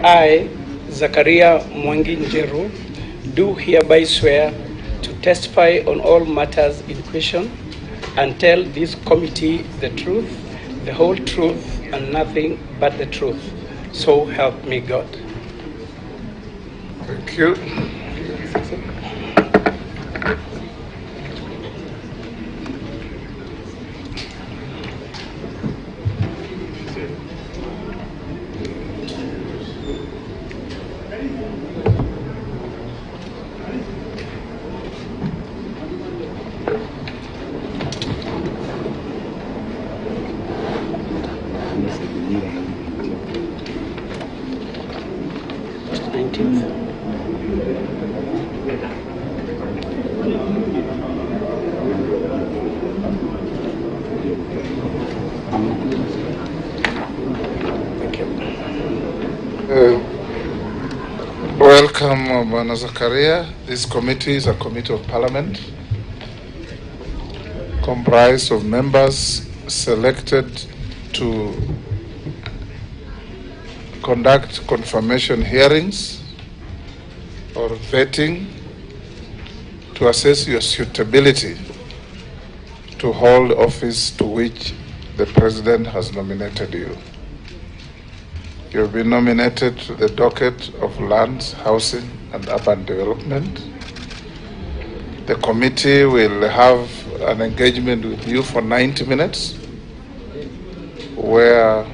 I, Zachariah Njeru, do hereby swear to testify on all matters in question and tell this committee the truth, the whole truth, and nothing but the truth. So help me God. Thank you. Welcome, Bwana Zachariah. This committee is a committee of parliament comprised of members selected to conduct confirmation hearings or vetting to assess your suitability to hold office to which the President has nominated you. You have been nominated to the docket of Lands, Housing and Urban Development. The committee will have an engagement with you for 90 minutes, where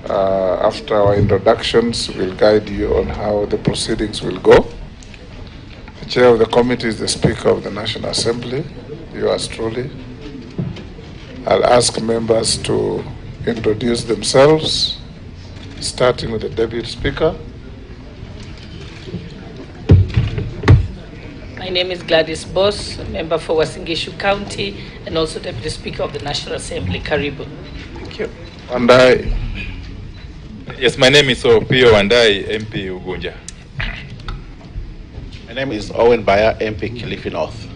after our introductions, we'll guide you on how the proceedings will go. The chair of the committee is the Speaker of the National Assembly, yours truly. I'll ask members to introduce themselves, starting with the Deputy Speaker. My name is Gladys Boss, member for Uasin Gishu County and also Deputy Speaker of the National Assembly. Karibu. Thank you. Wandai. Yes, my name is Opio Wandai, MP Ugunja. My name is Owen Bayer, MP Kilifi North.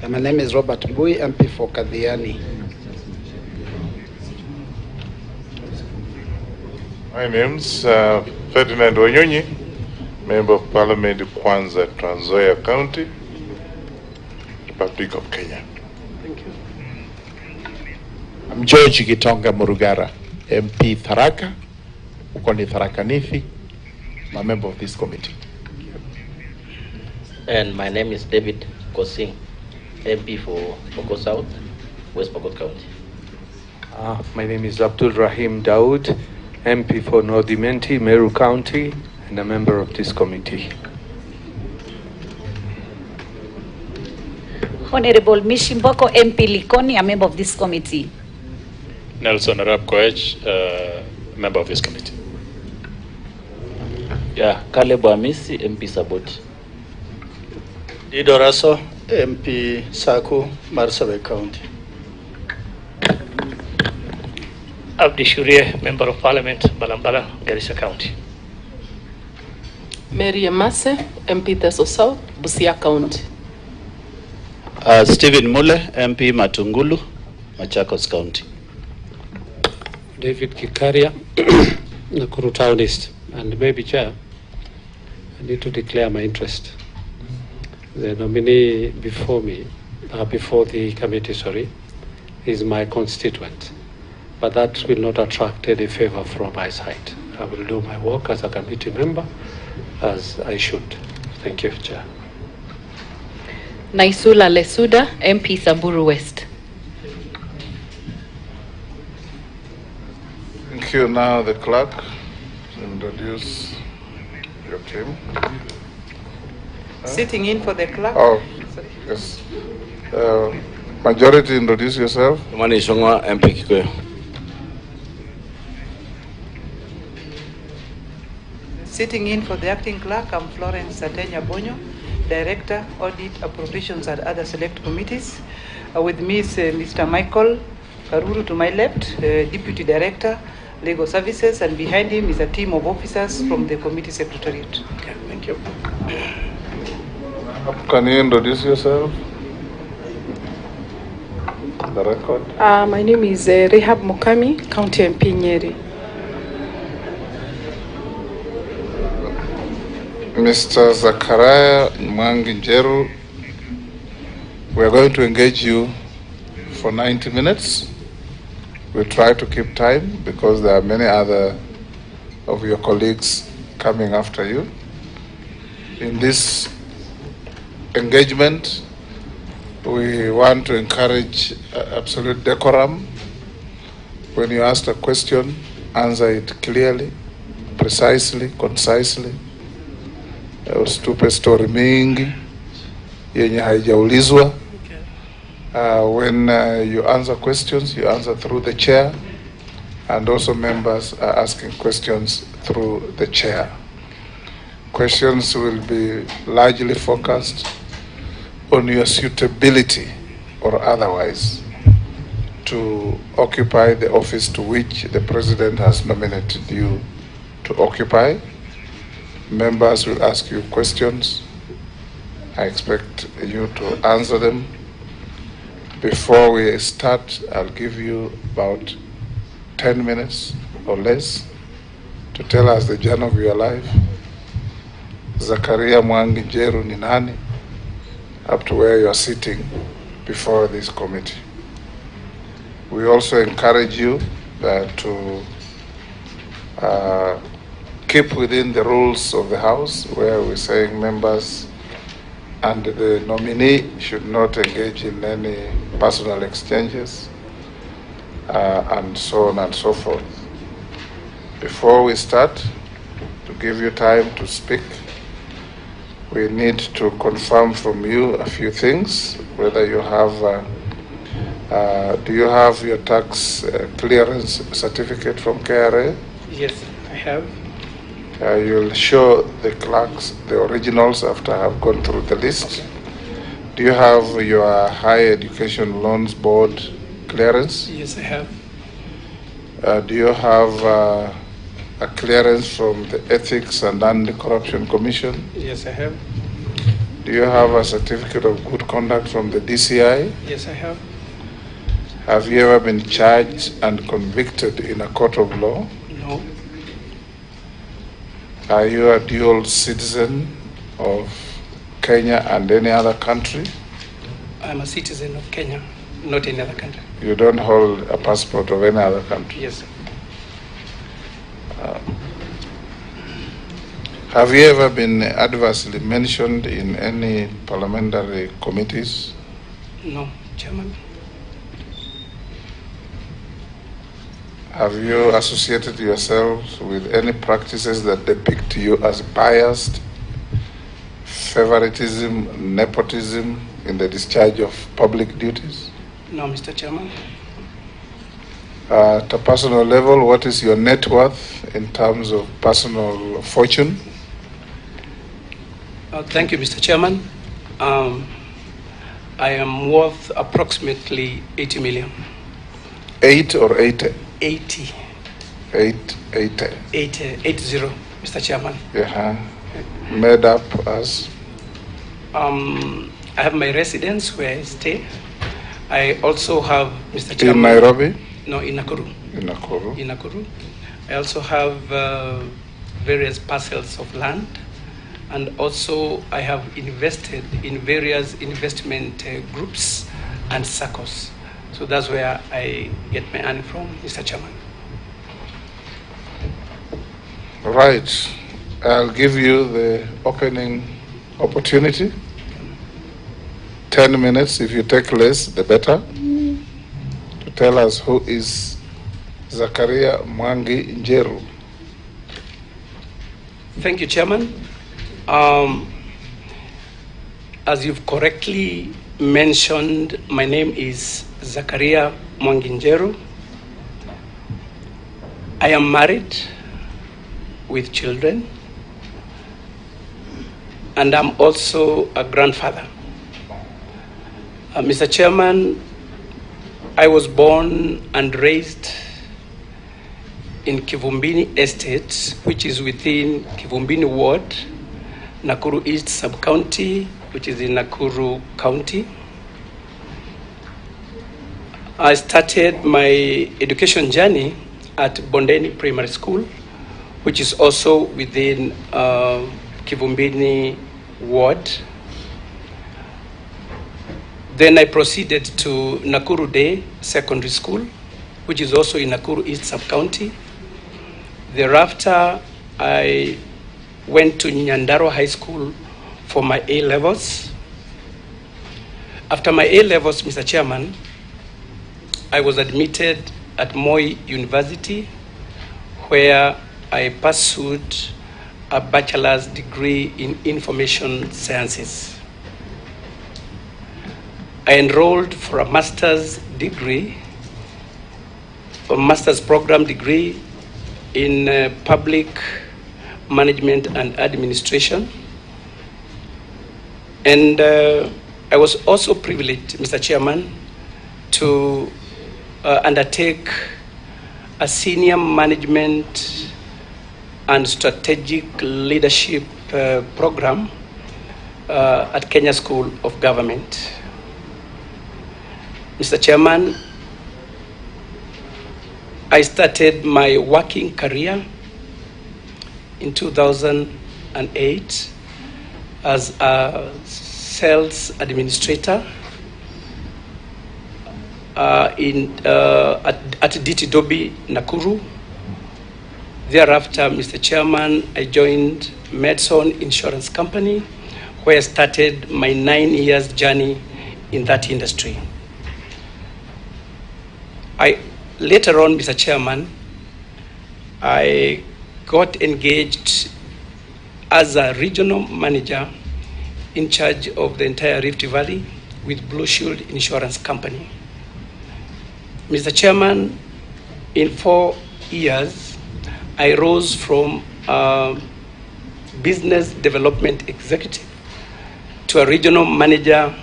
And my name is Robert Bui, MP for Kadhiani. My name is Ferdinand Wanyonyi, Member of Parliament Kwanza, Trans Nzoia County, Republic of Kenya. Thank you. I'm George Gitonga Murugara, MP Tharaka, Ukoni Tharaka Nithi, I'm a member of this committee. And my name is David Kosing, MP for Pokot South, West Pokot County. My name is Abdul Rahim Daoud, MP for North Imenti, Meru County, and a member of this committee. Honorable Mishimboko, MP Likoni, a member of this committee. Nelson Arab Koech, member of this committee. Yeah, Caleb Amisi, MP Saboti. Idoraso, MP Saku, Marsabit County. Abdi Shurie, Member of Parliament, Balambala, Garissa County. Mary Amase, MP Teso South, Busia County. Stephen Mule, MP Matungulu, Machakos County. David Kikaria, Nakuru Town East. And maybe Chair, I need to declare my interest. The nominee before me, before the committee, is my constituent. But that will not attract any favor from my side. I will do my work as a committee member as I should. Thank you, Chair. Naisula Lesuda, MP Samburu West. Thank you. Now the clerk to introduce your team. Sitting in for the clerk. Oh, yes. Majority, introduce yourself. Mani Shongwa, MP Kikuyu. Sitting in for the acting clerk, I'm Florence Satenya Bonyo, Director, Audit, Appropriations and other select committees. With me is Mr. Michael Karuru to my left, Deputy Director, Legal Services, and behind him is a team of officers from the committee secretariat. Okay, thank you. Can you introduce yourself? The record. My name is Rehab Mukami, County MP Nyeri. Mr. Zachariah Njeru, we are going to engage you for 90 minutes. We'll try to keep time because there are many other of your colleagues coming after you. In this engagement, we want to encourage absolute decorum. When you ask a question, answer it clearly, precisely, concisely. Usitupe story mingi yenye haijaulizwa. When you answer questions, you answer through the chair, and also members are asking questions through the chair. Questions will be largely focused on your suitability or otherwise to occupy the office to which the President has nominated you to occupy. Members will ask you questions. I expect you to answer them. Before we start, I'll give you about 10 minutes or less to tell us the journey of your life. Zachariah Njeru ni nani, up to where you are sitting before this committee. We also encourage you to keep within the rules of the House, where we're saying members and the nominee should not engage in any personal exchanges, and so on and so forth. Before we start, to give you time to speak, we need to confirm from you a few things, whether you have, do you have your tax clearance certificate from KRA? Yes, I have. You'll show the clerks the originals after I have gone through the list. Okay. Do you have your Higher Education Loans Board clearance? Yes, I have. Do you have a clearance from the Ethics and Anti-Corruption Commission? Yes, I have. Do you have a certificate of good conduct from the DCI? Yes, I have. Have you ever been charged and convicted in a court of law? No. Are you a dual citizen of Kenya and any other country? I'm a citizen of Kenya, not any other country. You don't hold a passport of any other country? Yes. Have you ever been adversely mentioned in any parliamentary committees? No, Chairman. Have you associated yourselves with any practices that depict you as biased, favoritism, nepotism in the discharge of public duties? No, Mr. Chairman. At a personal level, what is your net worth in terms of personal fortune? Thank you, Mr. Chairman. I am worth approximately 80 million. 8 or 80? 80. 80. 80, Mr. Chairman. Yeah. Made up as? I have my residence where I stay. I also have, Mr. Chairman. In Nairobi? No, in Nakuru. In Nakuru. In Nakuru. I also have various parcels of land, and also I have invested in various investment groups and circles. So that's where I get my money from, Mr. Chairman. Right. I'll give you the opening opportunity. 10 minutes. If you take less, the better. To tell us who is Zachariah Njeru. Thank you, Chairman. As you've correctly mentioned, my name is Zachariah Njeru. I am married with children, and I'm also a grandfather. Mr. Chairman, I was born and raised in Kivumbini Estate, which is within Kivumbini Ward, Nakuru East Sub-County, which is in Nakuru County. I started my education journey at Bondeni Primary School, which is also within Kivumbini ward. Then I proceeded to Nakuru Day Secondary School, which is also in Nakuru East Sub-County. Thereafter, I went to Nyandarua High School for my A-levels. After my A-levels, Mr. Chairman, I was admitted at Moi University, where I pursued a bachelor's degree in information sciences. I enrolled for a master's degree, a master's program degree in public management and administration. And I was also privileged, Mr. Chairman, to undertake a senior management and strategic leadership program at Kenya School of Government. Mr. Chairman, I started my working career in 2008 as a sales administrator at DT Dobi, Nakuru. Thereafter, Mr. Chairman, I joined Medson Insurance Company, where I started my 9 years journey in that industry. Later on, Mr. Chairman, I got engaged as a regional manager in charge of the entire Rift Valley with Blue Shield Insurance Company. Mr. Chairman, in 4 years, I rose from a business development executive to a regional manager,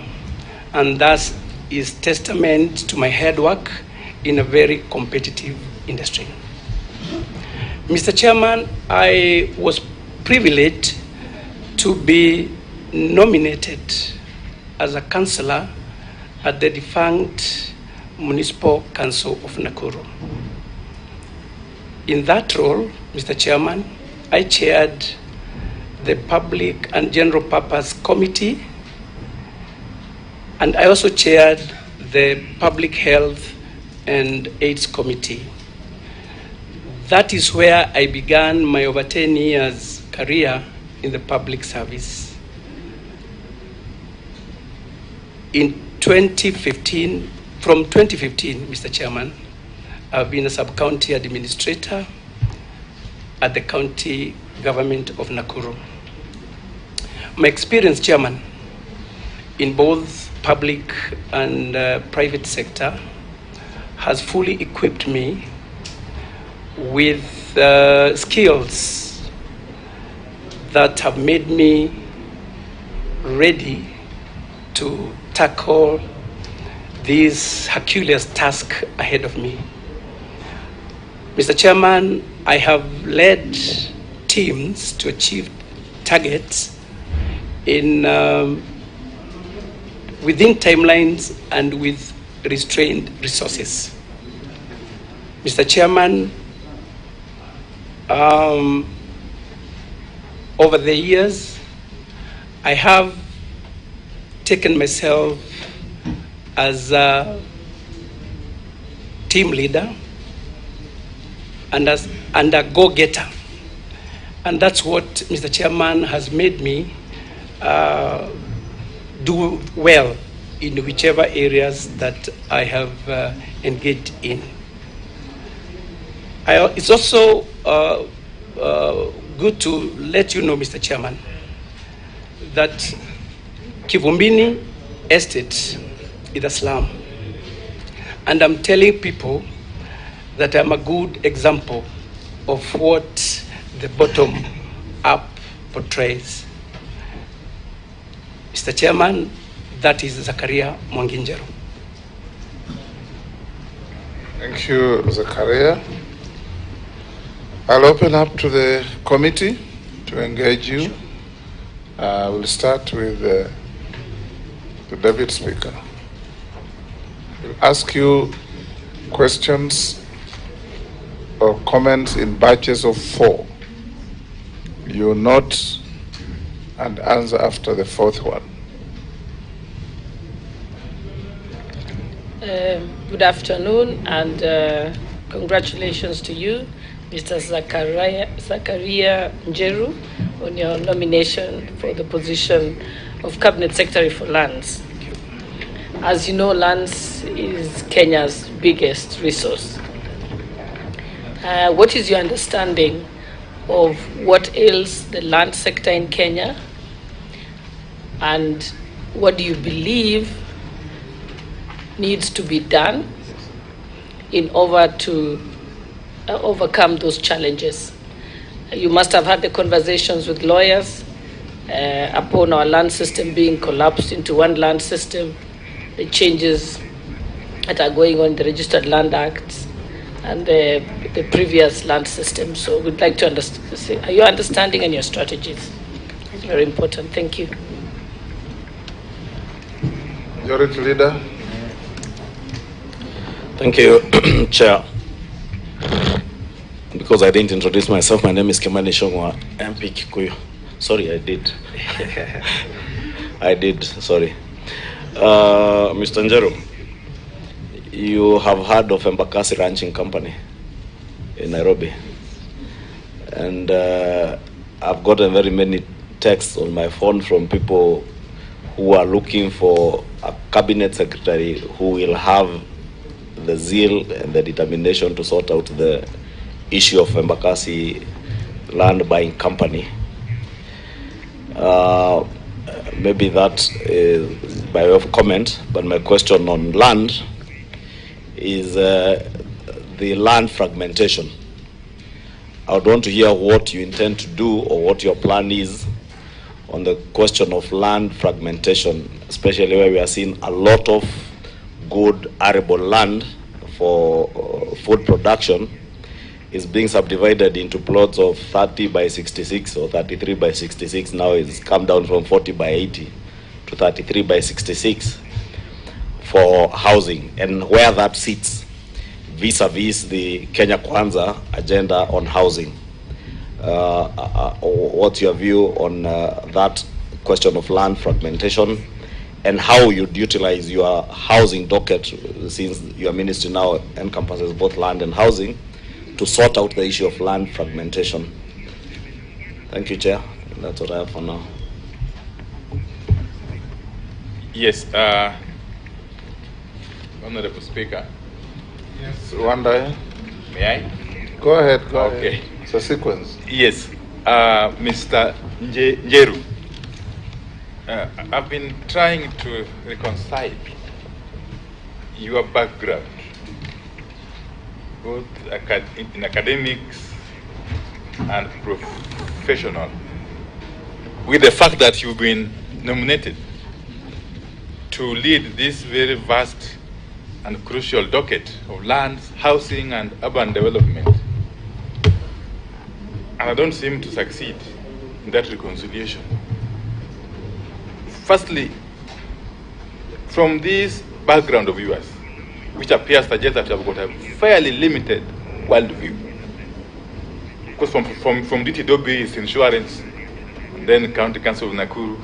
and thus is testament to my hard work in a very competitive industry. Mr. Chairman, I was privileged to be nominated as a councillor at the defunct Municipal Council of Nakuru. In that role, Mr. Chairman, I chaired the Public and General Purpose Committee, and I also chaired the Public Health and AIDS Committee. That is where I began my over 10 years career in the public service. In 2015, from 2015, Mr. Chairman, I've been a sub-county administrator at the county government of Nakuru. My experience, Chairman, in both public and private sector has fully equipped me with skills that have made me ready to tackle this Herculean task ahead of me. Mr. Chairman, I have led teams to achieve targets in within timelines and with restrained resources. Mr. Chairman, over the years, I have taken myself as a team leader and as a go-getter. And that's what, Mr. Chairman, has made me do well in whichever areas that I have engaged in. It's also good to let you know, Mr. Chairman, that Kivumbini Estate is a slum. And I'm telling people that I'm a good example of what the bottom up portrays. Mr. Chairman, that is Zachariah Njeru. Thank you, Zachariah. I'll open up to the committee to engage you. We'll start with the Deputy Speaker. We'll ask you questions or comments in batches of 4. You will not and answer after the fourth one. Good afternoon, and congratulations to you, Mr. Zachariah Njeru, on your nomination for the position of Cabinet Secretary for Lands. As you know, lands is Kenya's biggest resource. What is your understanding of what ails the land sector in Kenya, and what do you believe needs to be done in order to overcome those challenges? You must have had the conversations with lawyers upon our land system being collapsed into one land system, the changes that are going on in the Registered Land Act and the previous land system. So we'd like to understand, are you understanding and your strategies? It's very important. Thank you. Majority Leader. Thank you, Chair. Because I didn't introduce myself, my name is Kimani Shongwa, MP Kikuyu. Sorry, I did. I did, sorry. Mr. Njeru, you have heard of Embakasi Ranching Company in Nairobi. And I've gotten very many texts on my phone from people who are looking for a cabinet secretary who will have the zeal and the determination to sort out the issue of Embakasi land buying company. Maybe that is by way of comment, but my question on land is the land fragmentation. I would want to hear what you intend to do or what your plan is on the question of land fragmentation, especially where we are seeing a lot of good arable land for food production is being subdivided into plots of 30 by 66 or 33 by 66. Now it's come down from 40 by 80 to 33 by 66 for housing, and where that sits vis-a-vis the Kenya Kwanza agenda on housing. What's your view on that question of land fragmentation, and how you'd utilize your housing docket, since your ministry now encompasses both land and housing, to sort out the issue of land fragmentation? Thank you, Chair. That's what I have for now. Yes, Honorable Speaker. Yes, Wanda. May I? Go ahead, go okay. ahead. It's a sequence. Yes, Mr. Njeru. I've been trying to reconcile your background, both in academics and professional, with the fact that you've been nominated to lead this very vast and crucial docket of lands, housing, and urban development. And I don't seem to succeed in that reconciliation. Firstly, from this background of yours, which appears to suggest that you have got a fairly limited worldview, because from DTW is insurance, and then County Council of Nakuru,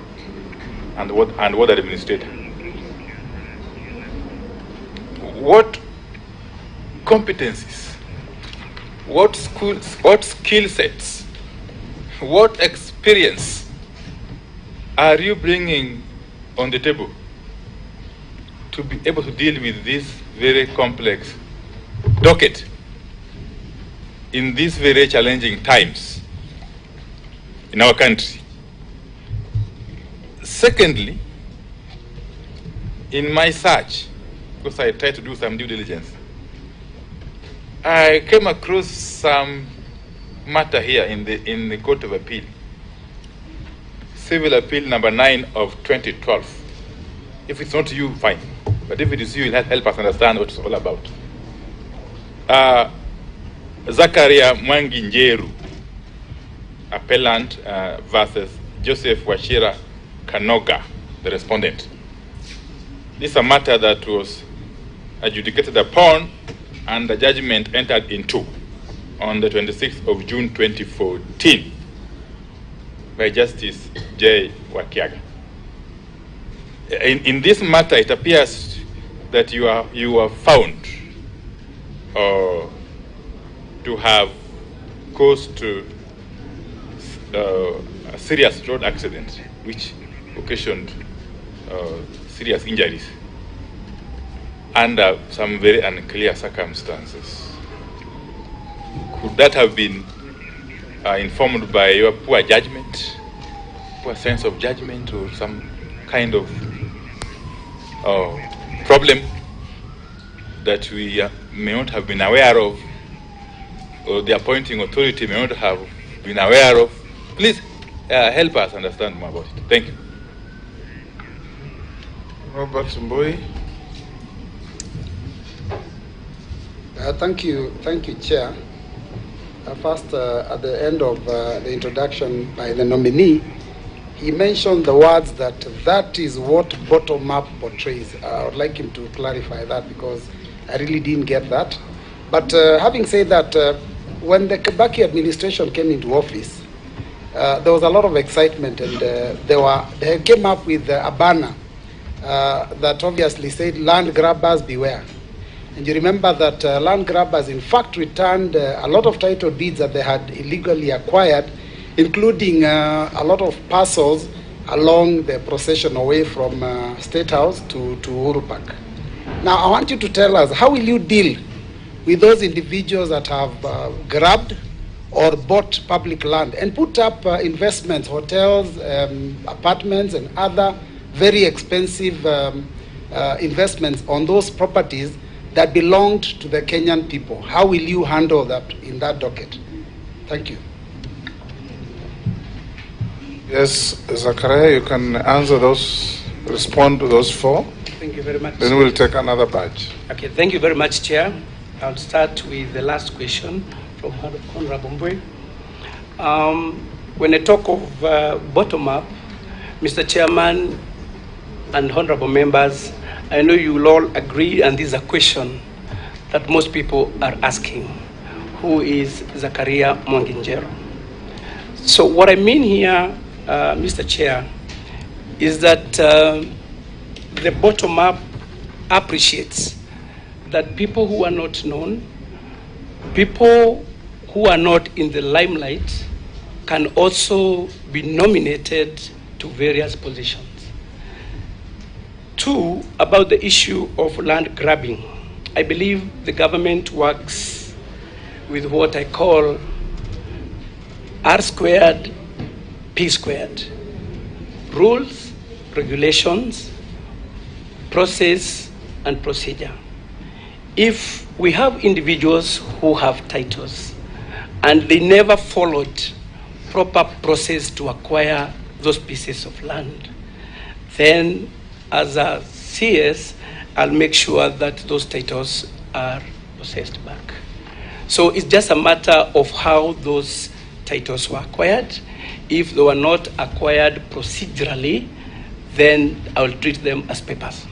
and water administrator. What competencies, what skills, what skill sets, what experience are you bringing on the table to be able to deal with this very complex docket in these very challenging times in our country? Secondly, in my search, because I tried to do some due diligence, I came across some matter here in the Court of Appeal, Civil Appeal number 9 of 2012. If it's not you, fine. But if it is you, it'll help us understand what it's all about. Zachariah Njeru, appellant, versus Joseph Wachira Kanoga, the respondent. This is a matter that was adjudicated upon and the judgment entered into on the 26th of June 2014 by Justice J. Wakiaga. In this matter, it appears that you are found to have caused a serious road accident which occasioned serious injuries under some very unclear circumstances. Could that have been informed by your poor judgment, poor sense of judgment, or some kind of problem that we may not have been aware of, or the appointing authority may not have been aware of? Please help us understand more about it. Thank you. Robert Mbui. Thank you, Chair. First, at the end of the introduction by the nominee, he mentioned the words that is what bottom-up portrays. I would like him to clarify that because I really didn't get that. But having said that, when the Kibaki administration came into office, there was a lot of excitement, and they came up with a banner that obviously said, "Land grabbers beware." And you remember that land grabbers, in fact, returned a lot of title deeds that they had illegally acquired, including a lot of parcels along the procession away from State House to Uhuru Park. Now, I want you to tell us, how will you deal with those individuals that have grabbed or bought public land and put up investments, hotels, apartments, and other very expensive investments on those properties that belonged to the Kenyan people? How will you handle that in that docket? Thank you. Yes, Zachariah, you can answer those, respond to those four. Thank you very much. Then we'll take another batch. Okay, thank you very much, Chair. I'll start with the last question from Honorable Mbui. When I talk of bottom-up, Mr. Chairman and honorable members, I know you will all agree, and this is a question that most people are asking: who is Zachariah Njeru? So what I mean here, Mr. Chair, is that the bottom-up appreciates that people who are not known, people who are not in the limelight, can also be nominated to various positions. Two, about the issue of land grabbing, I believe the government works with what I call R squared, P squared. Rules, regulations, process, and procedure. If we have individuals who have titles and they never followed proper process to acquire those pieces of land, then as a CS, I'll make sure that those titles are possessed back. So it's just a matter of how those titles were acquired. If they were not acquired procedurally, then I'll treat them as papers.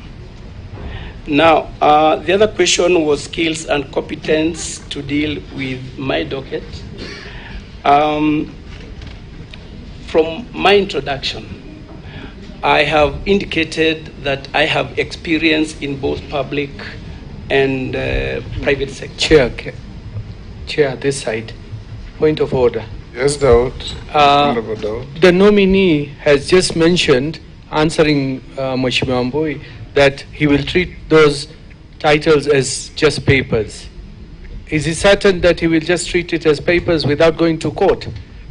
Now, the other question was skills and competence to deal with my docket. From my introduction, I have indicated that I have experience in both public and private sector. Chair, this side. Point of order. Yes, Daud. The nominee has just mentioned, answering Mheshimiwa Mbui, that he will treat those titles as just papers. Is he certain that he will just treat it as papers without going to court?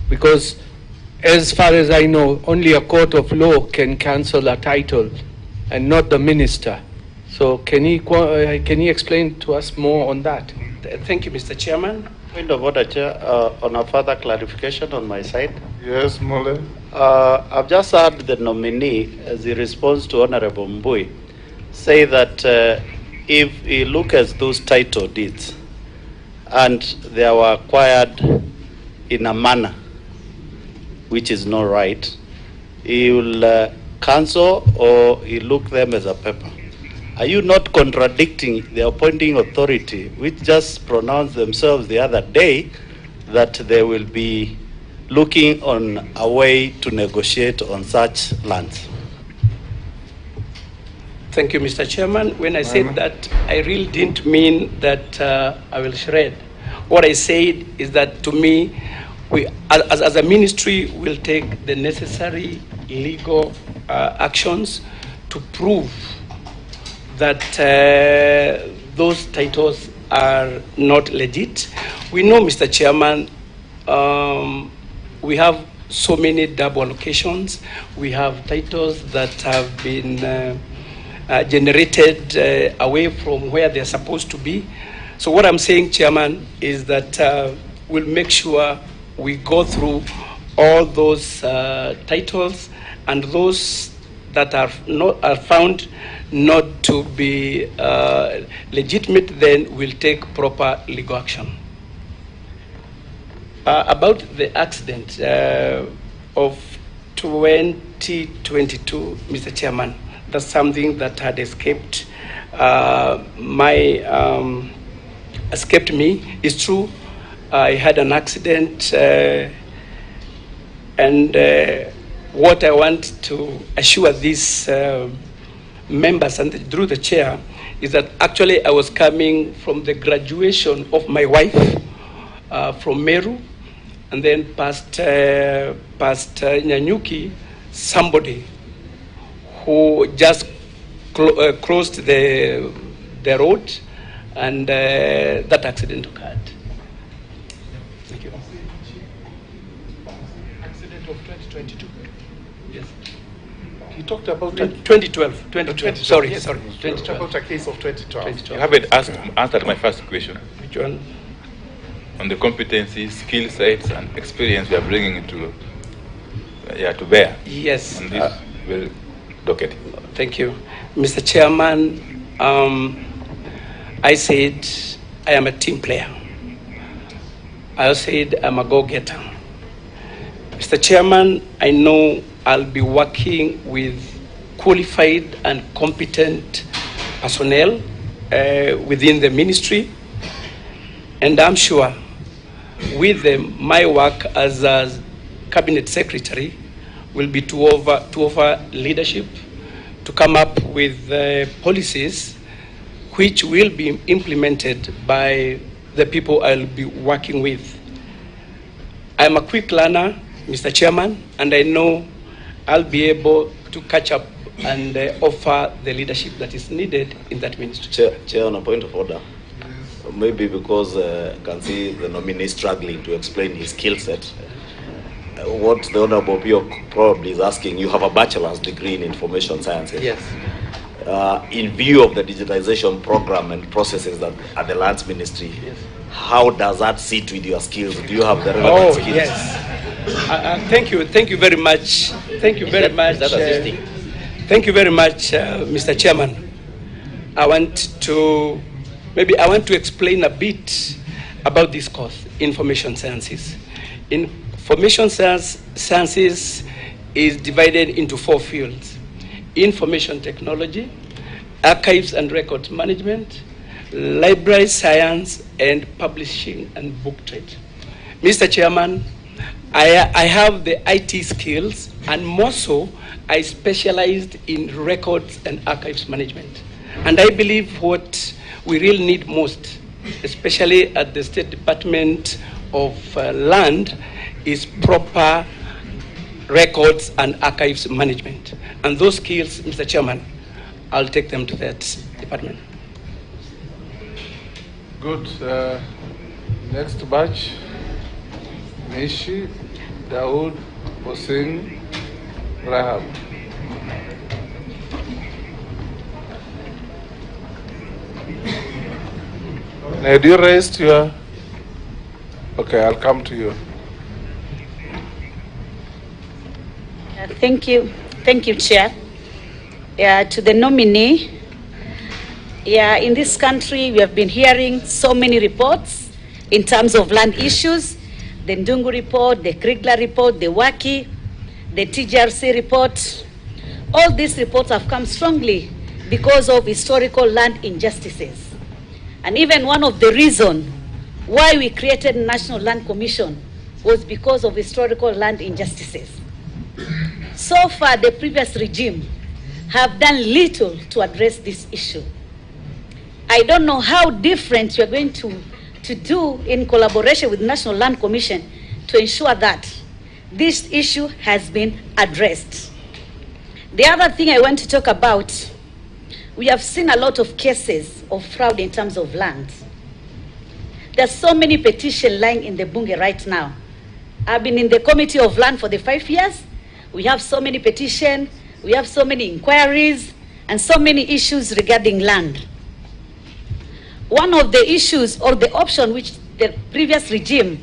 Because as far as I know, only a court of law can cancel a title and not the minister. So can he explain to us more on that? Thank you, Mr. Chairman. Point of order, Chair. On a further clarification on my side. Yes, Mole. I've just heard the nominee, as he responds to Honorable Mbui, say that if he looks at those title deeds and they were acquired in a manner which is not right, he will cancel or he look them as a paper. Are you not contradicting the appointing authority, which just pronounced themselves the other day that they will be looking on a way to negotiate on such lands? Thank you, Mr. Chairman. When I said that, I really didn't mean that I will shred. What I said is that to me, we, as a ministry, will take the necessary legal actions to prove that those titles are not legit. We know, Mr. Chairman, we have so many double allocations. We have titles that have been generated away from where they're supposed to be. So what I'm saying, Chairman, is that we'll make sure we go through all those titles, and those that are found not to be legitimate, then we'll take proper legal action. About the accident of 2022, Mr. Chairman, that's something that had escaped escaped me. It's true, I had an accident, and what I want to assure these members and through the chair is that actually I was coming from the graduation of my wife from Meru, and then past Nyanyuki, somebody who just crossed the road, and that accident occurred. Thank you. Accident of 2022. Yes. He talked about 2012. Sorry. He talked about a case of 2012. You haven't answered my first question. Which one? On the competencies, skill sets, and experience we are bringing to bear. Yes. On this docket. Thank you, Mr. Chairman. I said I am a team player. I said I'm a go-getter. Mr. Chairman, I know I'll be working with qualified and competent personnel within the ministry, and I'm sure with them, my work as a cabinet secretary will be to offer leadership, to come up with policies which will be implemented by the people I'll be working with. I'm a quick learner, Mr. Chairman, and I know I'll be able to catch up and offer the leadership that is needed in that ministry. Chair, on a point of order, maybe because I can see the nominee struggling to explain his skill set. What the Honorable Pio probably is asking, you have a bachelor's degree in information sciences. Yes. In view of the digitization program and processes that at the Lands Ministry, yes, how does that sit with your skills? Do you have the relevant skills? Yes. Thank you very much. Thank you very much. Thank you very much, Mr. Chairman. I want to explain a bit about this course, information sciences. Information sciences is divided into 4 fields: information technology, archives and records management, library science, and publishing and book trade. Mr. Chairman, I have the IT skills, and more so, I specialized in records and archives management. And I believe what we really need most, especially at the State Department of Land, is proper records and archives management. And those skills, Mr. Chairman, I'll take them to that department. Good. Next batch, Nishi, Daoud, Hossein, Rahab. Had you raised your... Okay, I'll come to you. Thank you, Chair. To the nominee, in this country we have been hearing so many reports in terms of land issues: the Ndungu report, the Krigler report, the Waki, the TGRC report. All these reports have come strongly because of historical land injustices. And even one of the reasons why we created National Land Commission was because of historical land injustices. So far, the previous regime have done little to address this issue. I don't know how different you're going to do in collaboration with National Land Commission to ensure that this issue has been addressed. The other thing I want to talk about, we have seen a lot of cases of fraud in terms of land. There's so many petitions lying in the Bunge right now. I've been in the Committee of Land for the 5 years. We have so many petitions, we have so many inquiries, and so many issues regarding land. One of the issues or the option which the previous regime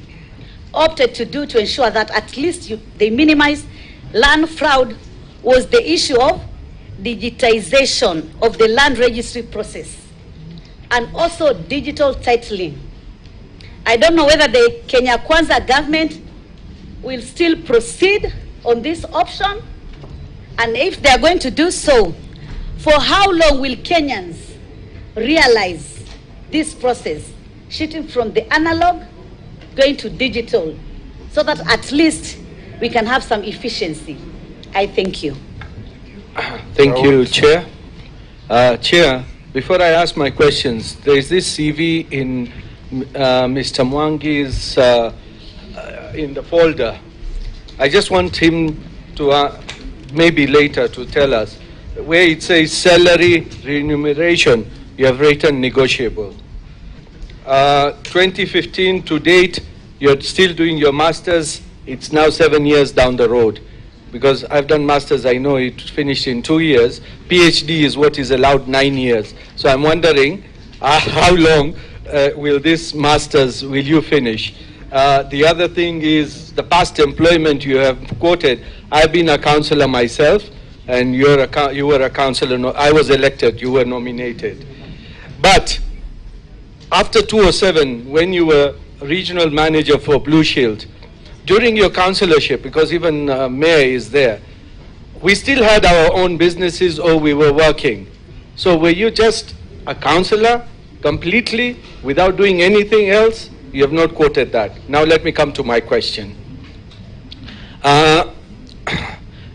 opted to do to ensure that at least they minimize land fraud was the issue of digitization of the land registry process and also digital titling. I don't know whether the Kenya Kwanza government will still proceed on this option, and if they are going to do so, for how long will Kenyans realize this process, shifting from the analog going to digital, so that at least we can have some efficiency? I thank you. Thank you, Chair. Chair, before I ask my questions, there is this CV in Mr. Mwangi's in the folder. I just want him to maybe later to tell us where it says salary remuneration, you have written negotiable. 2015 to date, you're still doing your master's. It's now 7 years down the road. Because I've done master's, I know it finished in 2 years. PhD is what is allowed 9 years. So I'm wondering how long will this master's will you finish? The other thing is the past employment you have quoted. I've been a councillor myself, and you were a councillor. No, I was elected, you were nominated. But after 2007, when you were regional manager for Blue Shield, during your councillorship, because even mayor is there, we still had our own businesses or we were working. So were you just a councillor completely without doing anything else? You have not quoted that. Now let me come to my question.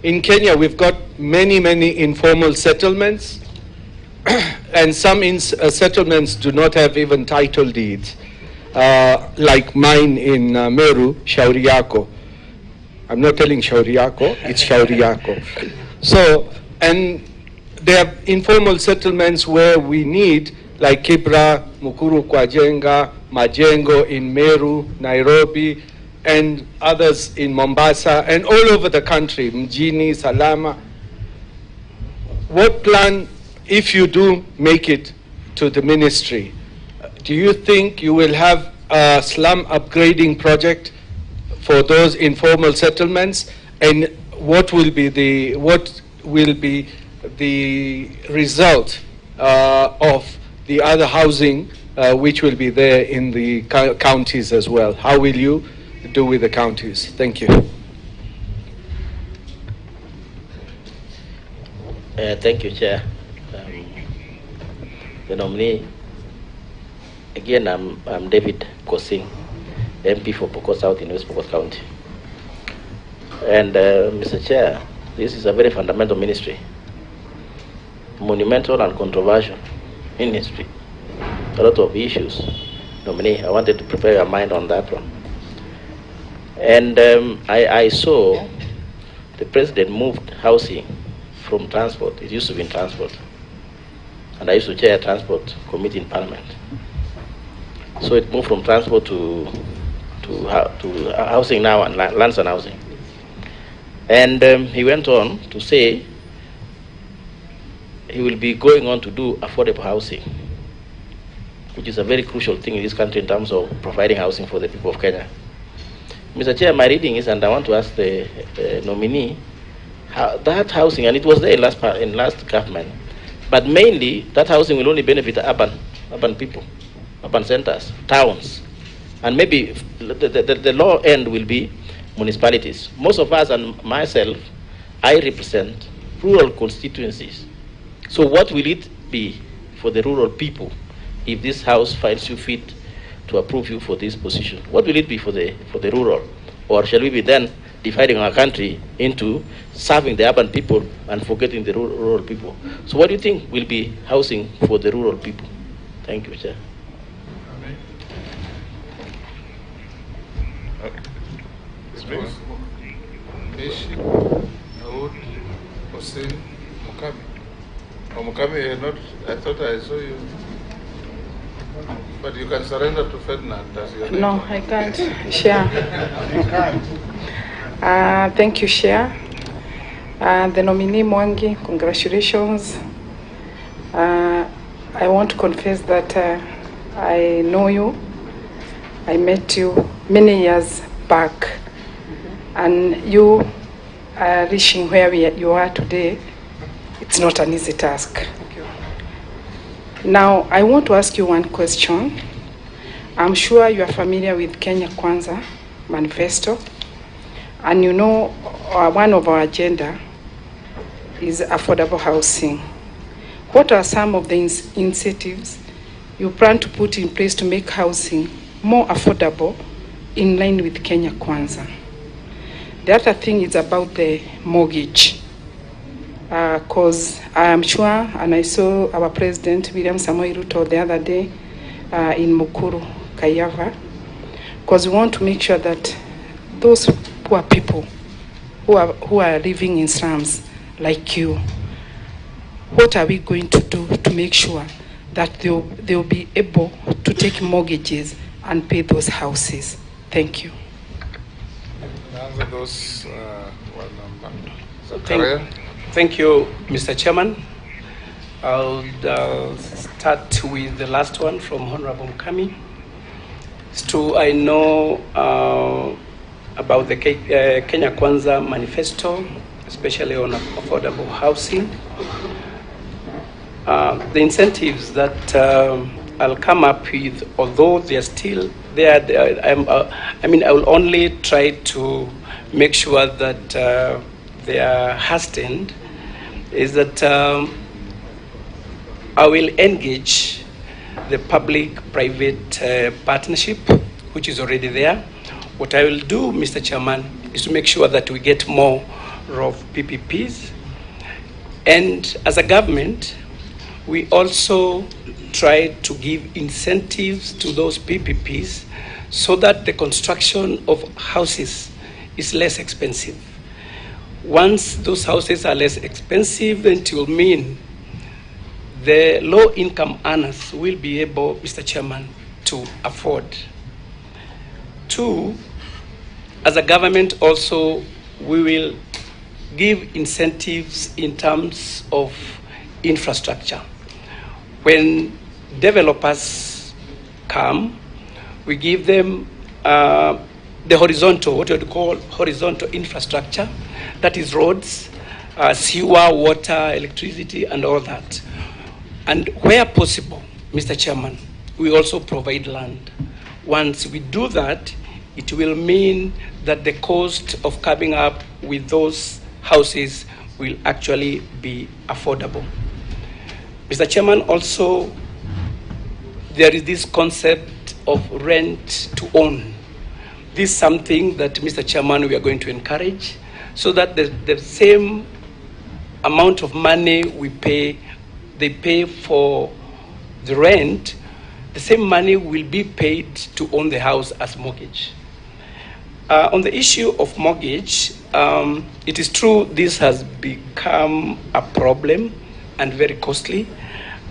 In Kenya, we've got many informal settlements, and some settlements do not have even title deeds. Like mine in Meru, Shauri Yako. I'm not telling Shauri Yako, it's Shauri Yako. So, and there are informal settlements where we need, like Kibra, Mukuru Kwajenga, Majengo in Meru, Nairobi, and others in Mombasa, and all over the country, Mjini, Salama. What plan, if you do make it to the ministry, do you think you will have a slum upgrading project for those informal settlements? And what will be the result of the other housing which will be there in the counties as well? How will you do with the counties? Thank you. Thank you, Chair. The nominee. Again, I'm David Kosing, MP for Pokot South in West Pokot County. And Mr. Chair, this is a very fundamental ministry, monumental and controversial ministry. A lot of issues. Nominee, I wanted to prepare your mind on that one. And I saw the president moved housing from transport. It used to be in transport. And I used to chair a transport committee in Parliament. So it moved from transport to housing now, and lands and housing. And he went on to say he will be going on to do affordable housing, which is a very crucial thing in this country in terms of providing housing for the people of Kenya. Mr. Chair, my reading is, and I want to ask the nominee, how that housing, and it was there in last government, but mainly that housing will only benefit urban people, urban centers, towns, and maybe the low end will be municipalities. Most of us and myself, I represent rural constituencies. So what will it be for the rural people if this house finds you fit to approve you for this position? What will it be for the rural? Or shall we be then dividing our country into serving the urban people and forgetting the rural people? So what do you think will be housing for the rural people? Thank you, Chair. I thought I saw you. But you can surrender to Ferdinand as your name. No, I can't. Chair. Thank you, Chair. The nominee Mwangi, congratulations. I want to confess that I know you. I met you many years back, and you reaching where you are today, it's not an easy task. Now, I want to ask you one question. I'm sure you are familiar with Kenya Kwanza manifesto, and you know one of our agenda is affordable housing. What are some of the incentives you plan to put in place to make housing more affordable in line with Kenya Kwanza? The other thing is about the mortgage. Because I am sure, and I saw our President William Samoei Ruto the other day in Mukuru, Kayava, because we want to make sure that those poor people who are living in slums like you, what are we going to do to make sure that they'll be able to take mortgages and pay those houses? Thank you. Thank you, Mr. Chairman. I'll start with the last one from Honorable Mukami. It's true, I know about the Kenya Kwanza manifesto, especially on affordable housing. The incentives that I'll come up with, although they're still there, I will only try to make sure that they are hastened, is that I will engage the public-private partnership, which is already there. What I will do, Mr. Chairman, is to make sure that we get more of PPPs. And as a government, we also try to give incentives to those PPPs so that the construction of houses is less expensive. Once those houses are less expensive, then it will mean the low-income earners will be able, Mr. Chairman, to afford. Two, as a government also, we will give incentives in terms of infrastructure. When developers come, we give them the horizontal, what you would call horizontal infrastructure, that is roads, sewer, water, electricity, and all that. And where possible, Mr. Chairman, we also provide land. Once we do that, it will mean that the cost of coming up with those houses will actually be affordable. Mr. Chairman, also, there is this concept of rent to own. This is something that, Mr. Chairman, we are going to encourage, so that the same amount of money they pay for the rent, the same money will be paid to own the house as mortgage. On the issue of mortgage, it is true this has become a problem and very costly,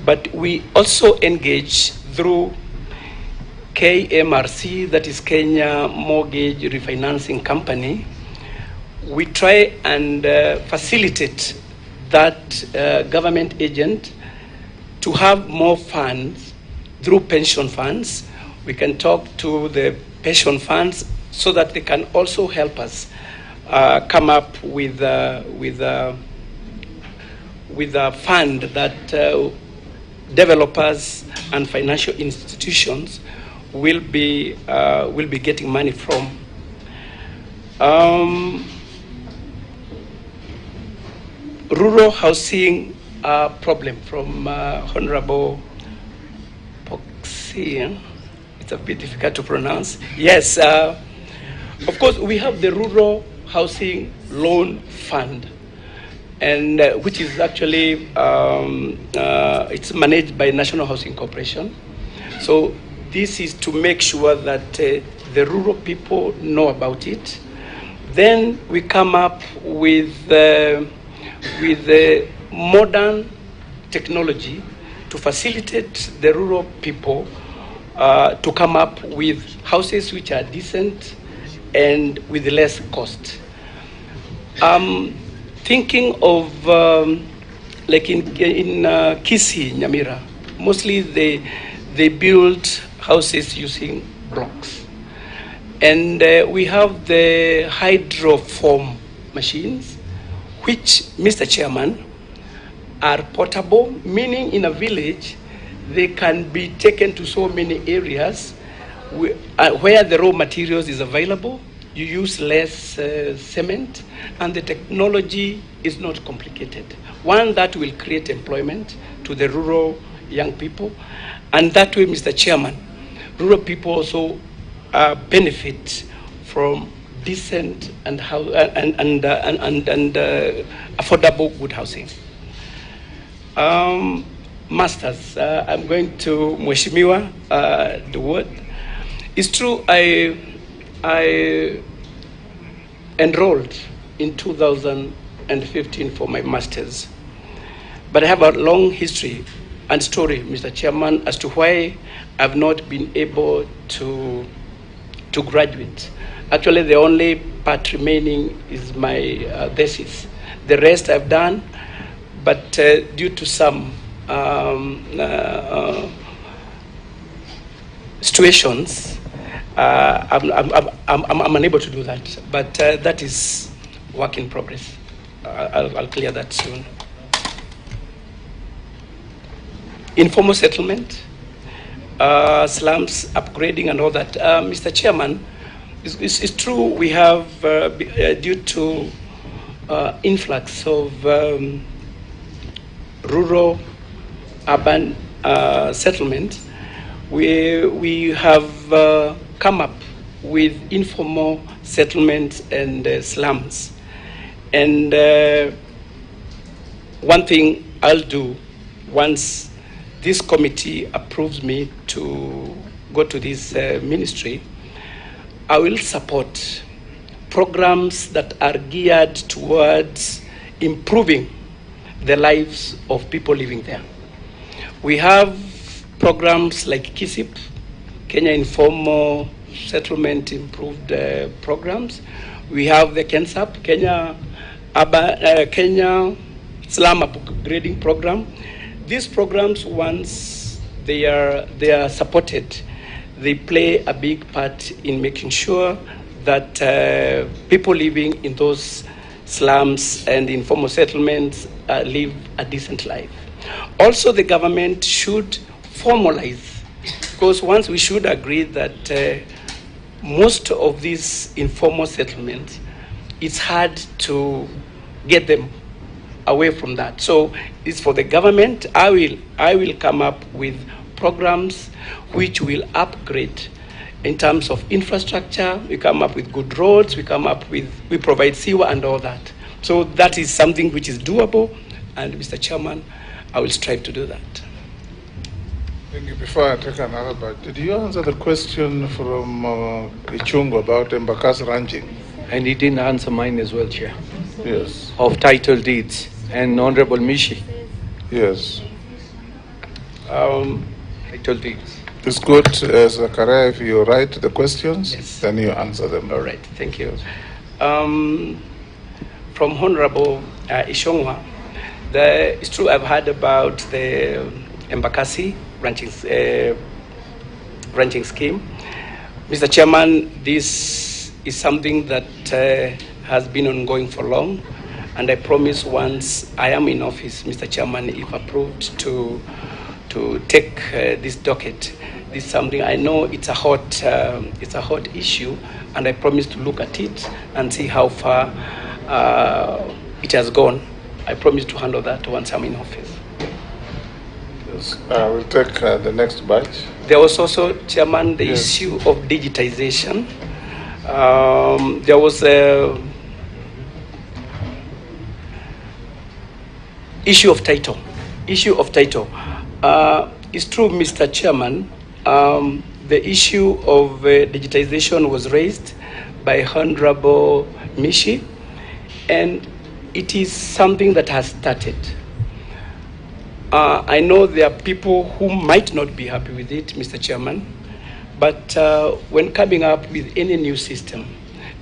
but we also engage through KMRC, that is Kenya Mortgage Refinancing Company. We try and facilitate that government agent to have more funds through pension funds. We can talk to the pension funds so that they can also help us come up with a fund that developers and financial institutions will be getting money from. Rural housing problem from Honorable Poxy. It's a bit difficult to pronounce. Yes, Of course, we have the Rural Housing Loan Fund, and which is actually it's managed by National Housing Corporation. So this is to make sure that the rural people know about it. Then we come up with modern technology to facilitate the rural people to come up with houses which are decent and with less cost. Thinking of like in Kisii, Nyamira, mostly they build houses using blocks. And we have the hydroform machines, which, Mr. Chairman, are portable, meaning in a village, they can be taken to so many areas where the raw materials is available. You use less cement, and the technology is not complicated. One, that will create employment to the rural young people, and that way, Mr. Chairman, rural people also benefit from decent and affordable good housing. Masters, I'm going to Mheshimiwa, the word. It's true, I enrolled in 2015 for my master's, but I have a long history and story, Mr. Chairman, as to why I've not been able to graduate. Actually, the only part remaining is my thesis. The rest I've done, but due to some situations, I'm unable to do that. But that is work in progress. I'll clear that soon. Informal settlement, slums upgrading and all that. Mr. Chairman, it's true we have, due to influx of rural urban settlement, we have come up with informal settlements and slums. And one thing I'll do once this committee approves me to go to this ministry, I will support programs that are geared towards improving the lives of people living there. We have programs like KISIP, Kenya Informal Settlement Improved Programs. We have the KENSAP, Kenya Slum Upgrading Program. These programs, once they are supported, they play a big part in making sure that people living in those slums and informal settlements live a decent life. Also, the government should formalize, because once we should agree that most of these informal settlements, it's hard to get them away from that. So it's for the government. I will come up with programs which will upgrade in terms of infrastructure. We come up with good roads, we provide sewer and all that. So that is something which is doable, and Mr. Chairman, I will strive to do that. Thank you. Before I take another part, did you answer the question from Ichungo about Embakasi ranching? And he didn't answer mine as well, Chair. Yes. Of title deeds. And Honorable Mishi. Yes. Title deeds. It's good, Zachariah, if you write the questions, yes, then you answer them. All right, thank you. From Honorable Ishongwa, it's true I've heard about the Embakasi ranching scheme. Mr. Chairman, this is something that has been ongoing for long, and I promise once I am in office, Mr. Chairman, if approved, to take this docket. This is something I know it's a hot issue, and I promise to look at it and see how far it has gone. I promise to handle that once I'm in office. Yes. We'll take the next batch. There was also, Chairman, the issue of digitization. There was a issue of title. It's true, Mr. Chairman, the issue of digitization was raised by Honorable Mishi, and it is something that has started. I know there are people who might not be happy with it, Mr. Chairman, but when coming up with any new system,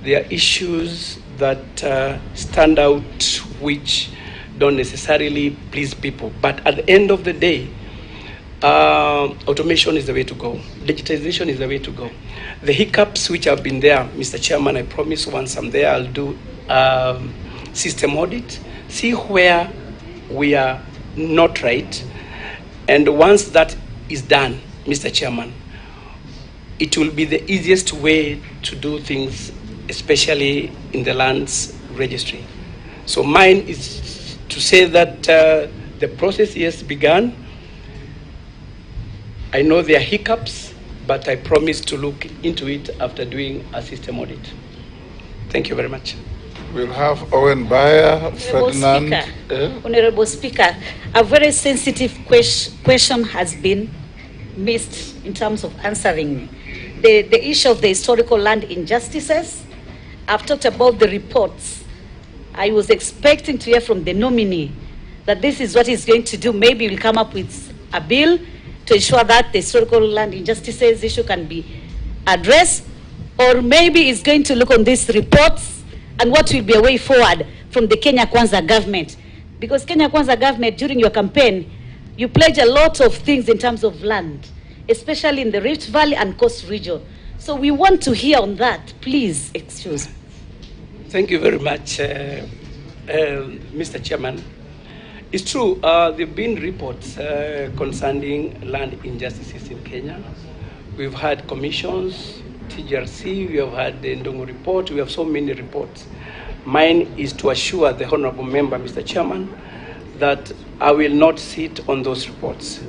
there are issues that stand out which don't necessarily please people. But at the end of the day, automation is the way to go. Digitization is the way to go. The hiccups which have been there, Mr. Chairman, I promise once I'm there, I'll do system audit, see where we are not right. And once that is done, Mr. Chairman, it will be the easiest way to do things, especially in the lands registry. So mine is to say that the process has begun. I know there are hiccups, but I promise to look into it after doing a system audit. Thank you very much. We'll have Owen Bayer, Ferdinand. Honorable Speaker, a very sensitive question has been missed in terms of answering. The issue of the historical land injustices. I've talked about the reports. I was expecting to hear from the nominee that this is what he's going to do. Maybe we'll come up with a bill to ensure that the historical land injustices issue can be addressed, or maybe he's going to look on these reports and what will be a way forward from the Kenya Kwanza government. Because Kenya Kwanza government, during your campaign, you pledged a lot of things in terms of land, especially in the Rift Valley and Coast region. So we want to hear on that. Please, excuse. Thank you very much, Mr. Chairman. It's true, there have been reports concerning land injustices in Kenya. We've had commissions, TGRC, we have had the Ndongo report, we have so many reports. Mine is to assure the honorable member, Mr. Chairman, that I will not sit on those reports.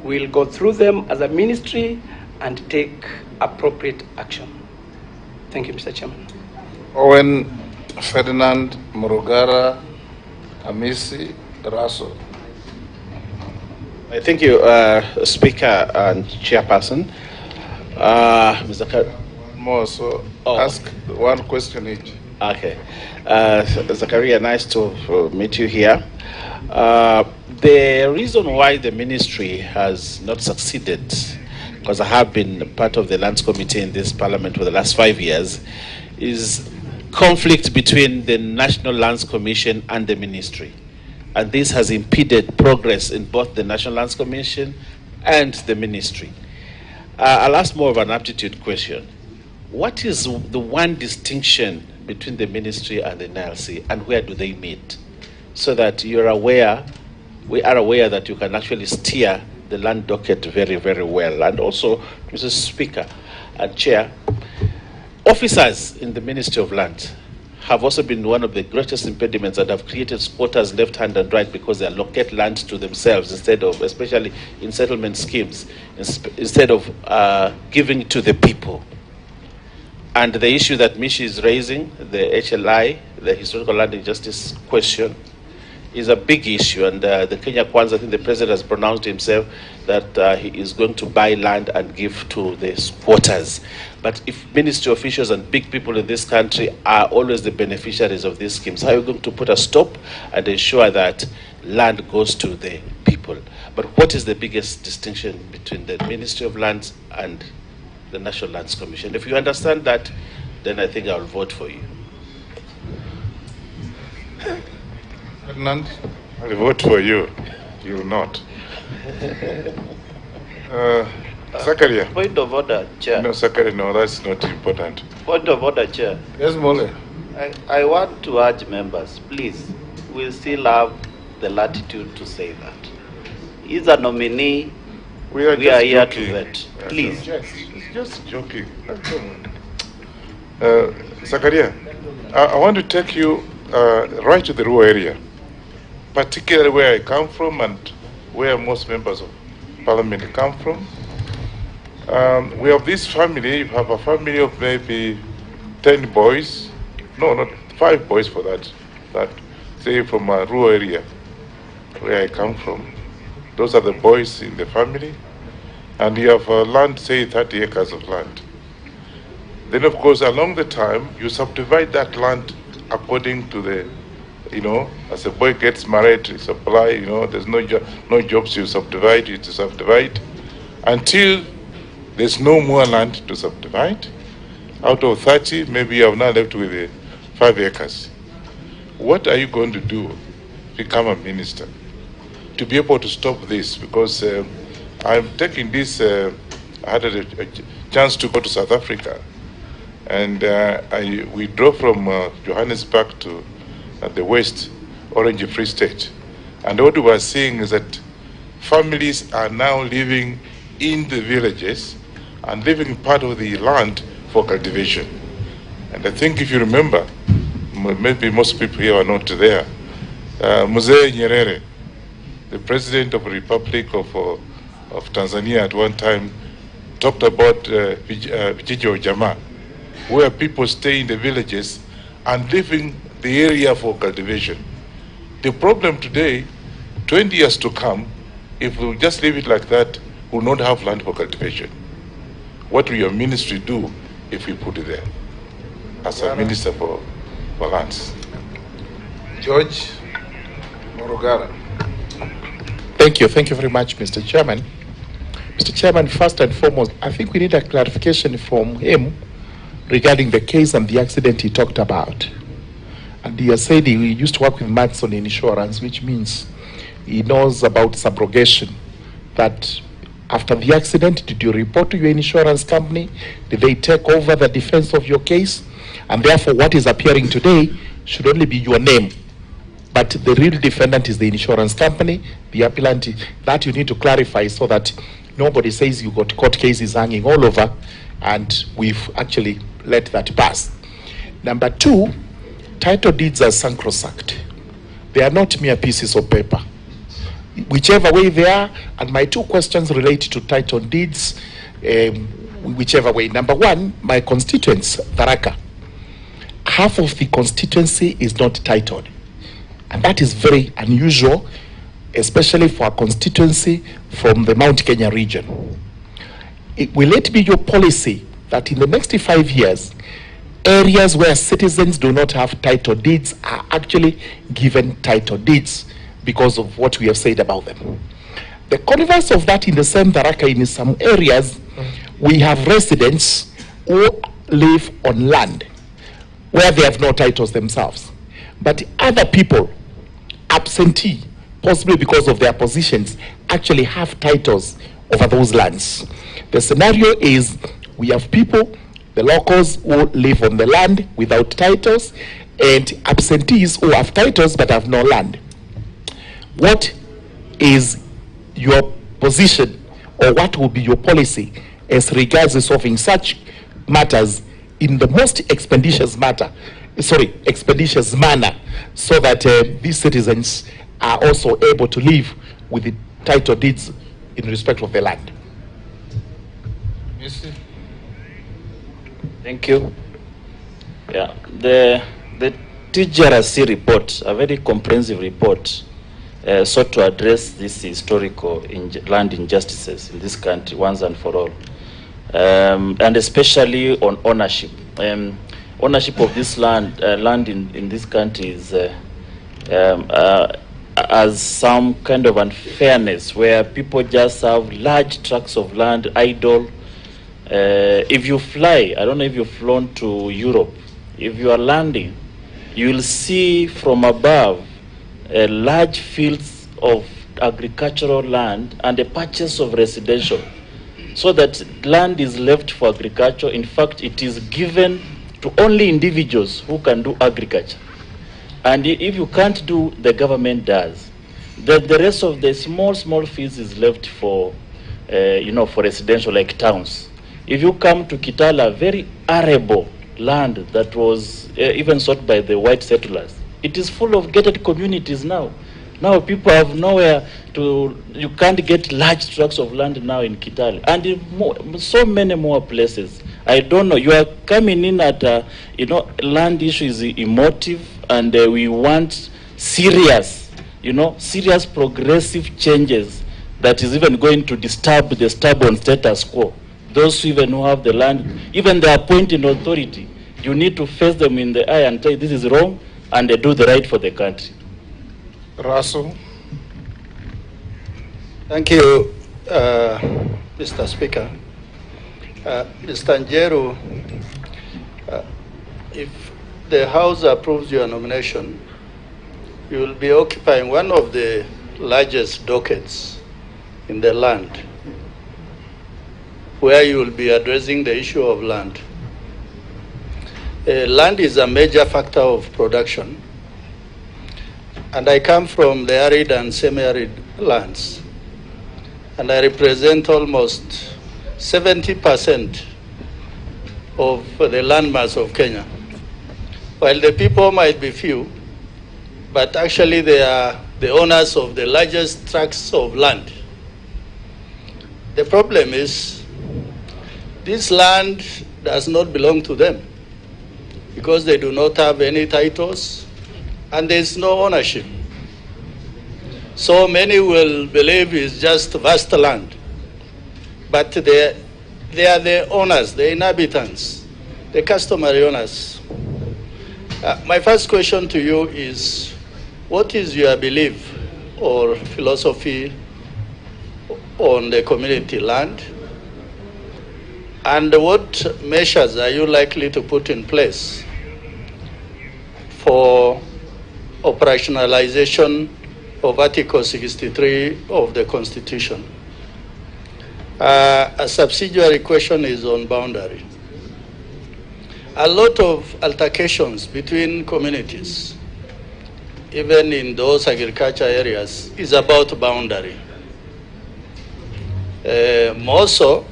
We'll go through them as a ministry and take appropriate action. Thank you, Mr. Chairman. Owen, Ferdinand, Murugara, Amisi, Raso. Thank you, Speaker and Chairperson. Mr. So ask one question each. Okay. Zachariah, nice to meet you here. The reason why the ministry has not succeeded, because I have been part of the Lands Committee in this parliament for the last 5 years, is conflict between the National Lands Commission and the ministry. And this has impeded progress in both the National Lands Commission and the ministry. I'll ask more of an aptitude question. What is the one distinction between the ministry and the NLC, and where do they meet? So that you're aware, we are aware that you can actually steer the land docket very, very well. And also, Mr. Speaker and Chair, officers in the Ministry of Land have also been one of the greatest impediments that have created squatters left hand and right, because they allocate land to themselves instead of, especially in settlement schemes, instead of giving it to the people. And the issue that Mishi is raising, the HLI, the historical land injustice question, is a big issue. And the Kenya Kwanza, I think the president has pronounced himself that he is going to buy land and give to the squatters. But if ministry officials and big people in this country are always the beneficiaries of these schemes, how are you going to put a stop and ensure that land goes to the people? But what is the biggest distinction between the Ministry of Lands and the National Lands Commission? If you understand that, then I think I'll vote for you. Ferdinand, I'll vote for you. You will not. Zachariah. Point of order, Chair. No, Zachariah, no, that's not important. Point of order, Chair. Yes, Mole. I want to urge members, please, we still have the latitude to say that. He's a nominee. We are here to vet. Please. It's just joking. Zachariah, I want to take you right to the rural area, particularly where I come from and where most members of parliament come from. We have this family, you have a family of maybe 10 boys, no, not 5 boys for that, say from a rural area where I come from. Those are the boys in the family. And you have land, say 30 acres of land. Then of course, along the time, you subdivide that land according to the, as a boy gets married, you supply, there's no jobs, you subdivide until there's no more land to subdivide. Out of 30, maybe you have now left with 5 acres. What are you going to do, become a minister, to be able to stop this? Because I'm taking this, I had a chance to go to South Africa, and we drove from Johannesburg to the West Orange Free State. And what we were seeing is that families are now living in the villages and leaving part of the land for cultivation. And I think if you remember, maybe most people here are not there, Mzee Nyerere, the President of the Republic of Tanzania at one time, talked about Vijiji Jamaa, where people stay in the villages and leaving the area for cultivation. The problem today, 20 years to come, if we just leave it like that, we will not have land for cultivation. What will your ministry do if we put it there as a minister for lands? George Morogara. Thank you very much, Mr. Chairman. Mr. Chairman, first and foremost, I think we need a clarification from him regarding the case and the accident he talked about. And he has said he used to work with Matson in insurance, which means he knows about subrogation. That after the accident, did you report to your insurance company? Did they take over the defense of your case? And therefore, what is appearing today should only be your name. But the real defendant is the insurance company, the appellant. That you need to clarify so that nobody says you got court cases hanging all over, and we've actually let that pass. Number 2, title deeds are sacrosanct. They are not mere pieces of paper. Whichever way they are, and my 2 questions relate to title deeds, whichever way. Number 1, my constituents, Tharaka, half of the constituency is not titled. And that is very unusual, especially for a constituency from the Mount Kenya region. Will it be your policy that in the next 5 years, areas where citizens do not have title deeds are actually given title deeds because of what we have said about them? The converse of that, in the same Tharaka, in some areas, we have residents who live on land where they have no titles themselves. But other people, absentee, possibly because of their positions, actually have titles over those lands. The scenario is we have people, the locals, who live on the land without titles, and absentees who have titles but have no land. What is your position, or what will be your policy as regards to solving such matters in the most expeditious manner, so that these citizens are also able to live with the title deeds in respect of the land? Thank you. Yeah, the TGRC report, a very comprehensive report, sought to address these historical land injustices in this country once and for all, and especially on ownership. Ownership of this land in this country is as some kind of unfairness where people just have large tracts of land idle. If you fly, I don't know if you've flown to Europe, if you are landing, you will see from above large fields of agricultural land and a patches of residential, so that land is left for agriculture. In fact, it is given to only individuals who can do agriculture. And if you can't do, the government does. The rest of the small fields is left for, for residential, like towns. If you come to Kitala, very arable land that was even sought by the white settlers, it is full of gated communities now. Now people have nowhere to, you can't get large tracts of land now in Kitale, and in so many more places. I don't know, you are coming in at, land issue is emotive, and we want serious, serious progressive changes that is even going to disturb the stubborn status quo. Those even who have the land, even the appointing authority, you need to face them in the eye and say this is wrong, and they do the right for the country. Russell. Thank you, Mr. Speaker. Mr. Njeru, if the House approves your nomination, you will be occupying one of the largest dockets in the land, where you will be addressing the issue of land. Land is a major factor of production, and I come from the arid and semi-arid lands, and I represent almost 70% of the landmass of Kenya. While the people might be few, but actually they are the owners of the largest tracts of land. The problem is this land does not belong to them because they do not have any titles and there is no ownership. So many will believe it's just vast land, but they are the owners, the inhabitants, the customary owners. My first question to you is, what is your belief or philosophy on the community land? And what measures are you likely to put in place for operationalization of Article 63 of the Constitution? A subsidiary question is on boundary. A lot of altercations between communities, even in those agriculture areas, is about boundary. More so,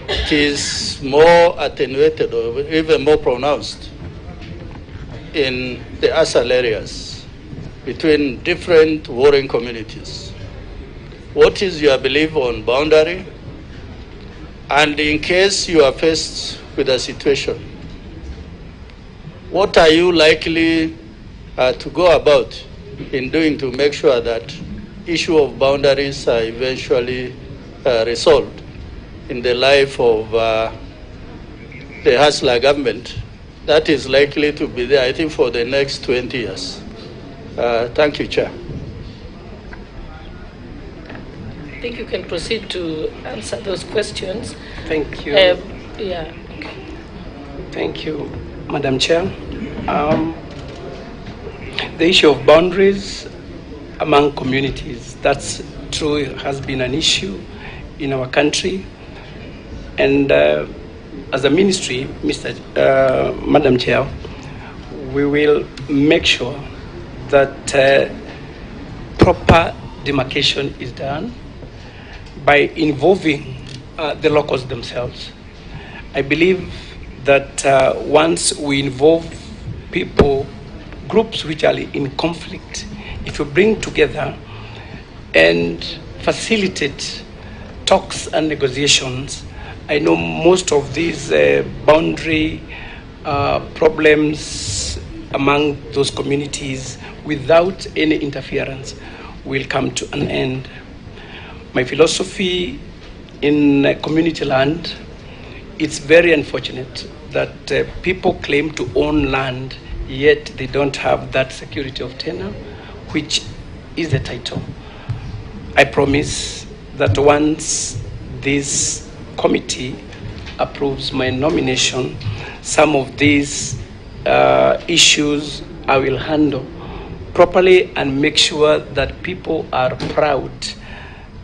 it is more attenuated or even more pronounced in the ASAL areas between different warring communities. What is your belief on boundary? And in case you are faced with a situation, what are you likely to go about in doing to make sure that issue of boundaries are eventually resolved in the life of the Hasla government that is likely to be there, I think, for the next 20 years? Thank you, Chair. I think you can proceed to answer those questions. Thank you. Yeah. Thank you, Madam Chair. The issue of boundaries among communities, that's true, has been an issue in our country. And as a ministry, Madam Chair, we will make sure that proper demarcation is done by involving the locals themselves. I believe that once we involve people, groups which are in conflict, if you bring together and facilitate talks and negotiations, I know most of these boundary problems among those communities without any interference will come to an end. My philosophy in community land, it's very unfortunate that people claim to own land, yet they don't have that security of tenure, which is the title. I promise that once this committee approves my nomination, some of these issues I will handle properly and make sure that people are proud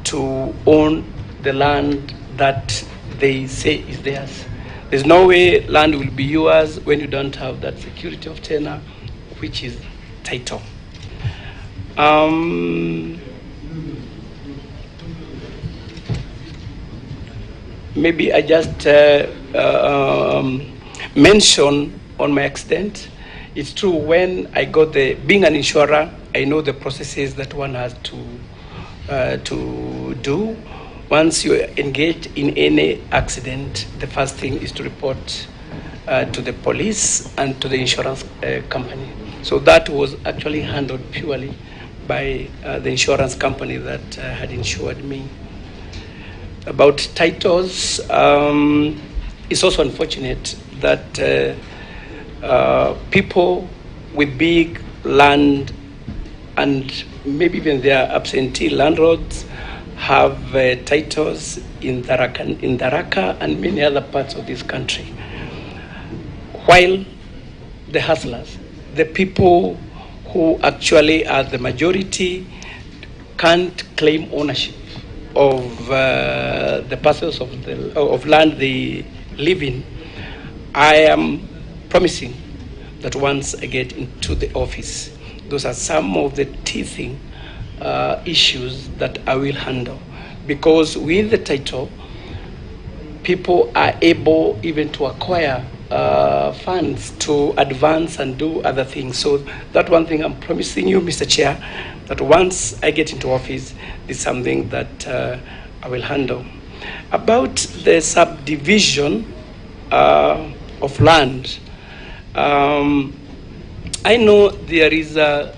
to own the land that they say is theirs. There's no way land will be yours when you don't have that security of tenure, which is title. Maybe I just mention on my accident. It's true, when I got being an insurer, I know the processes that one has to do. Once you're engaged in any accident, the first thing is to report to the police and to the insurance company. So that was actually handled purely by the insurance company that had insured me. About titles, it's also unfortunate that people with big land and maybe even their absentee landlords have titles in Tharaka and many other parts of this country. While the hustlers, the people who actually are the majority, can't claim ownership of the parcels of land they live in, I am promising that once I get into the office, those are some of the teething issues that I will handle. Because with the title, people are able even to acquire funds to advance and do other things. So that one thing I'm promising you, Mr. Chair, that once I get into office, is something that I will handle. About the subdivision of land, I know there is a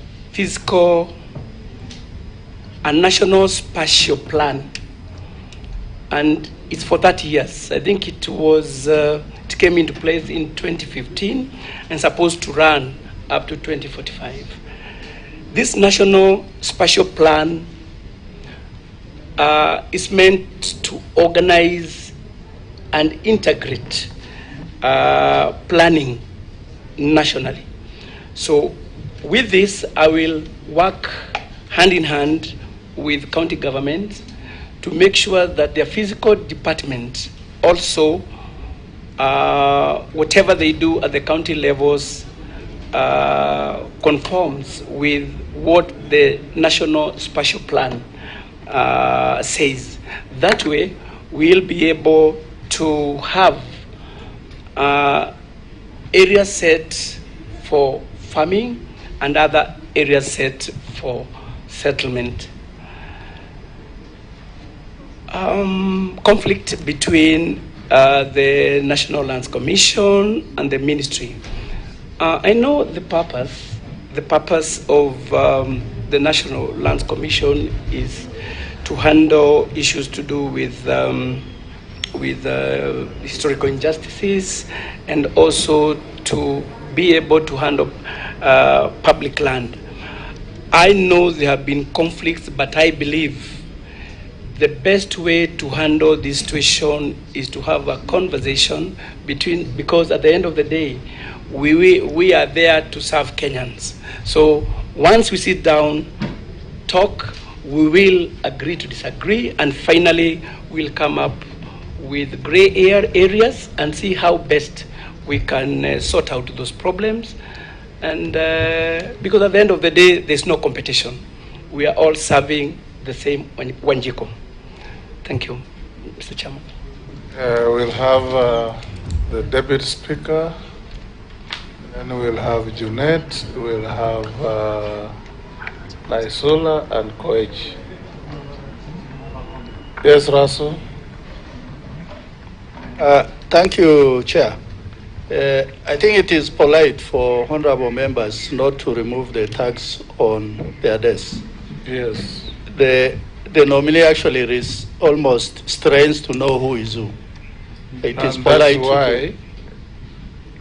national spatial plan, and it's for 30 years. I think it came into place in 2015 and supposed to run up to 2045. This national spatial plan is meant to organize and integrate planning nationally. So with this, I will work hand in hand with county governments to make sure that their physical department also, whatever they do at the county levels, conforms with what the national spatial plan says. That way, we'll be able to have areas set for farming and other areas set for settlement. Conflict between the National Lands Commission and the ministry. I know the purpose of the National Lands Commission is to handle issues to do with historical injustices and also to be able to handle public land. I know there have been conflicts, but I believe the best way to handle this situation is to have a conversation because at the end of the day, we are there to serve Kenyans. So once we sit down, talk, we will agree to disagree, and finally we'll come up with gray areas and see how best we can sort out those problems. And because at the end of the day, there's no competition. We are all serving the same Wanjiko. Thank you, Mr. Chairman. We'll have the Deputy Speaker, then we'll have Junet, we'll have Naisola and Koech. Yes, Russell. Thank you, Chair. I think it is polite for honorable members not to remove the tax on their desks. Yes. The nominee actually is almost strange to know who is who. It is And polite. that's why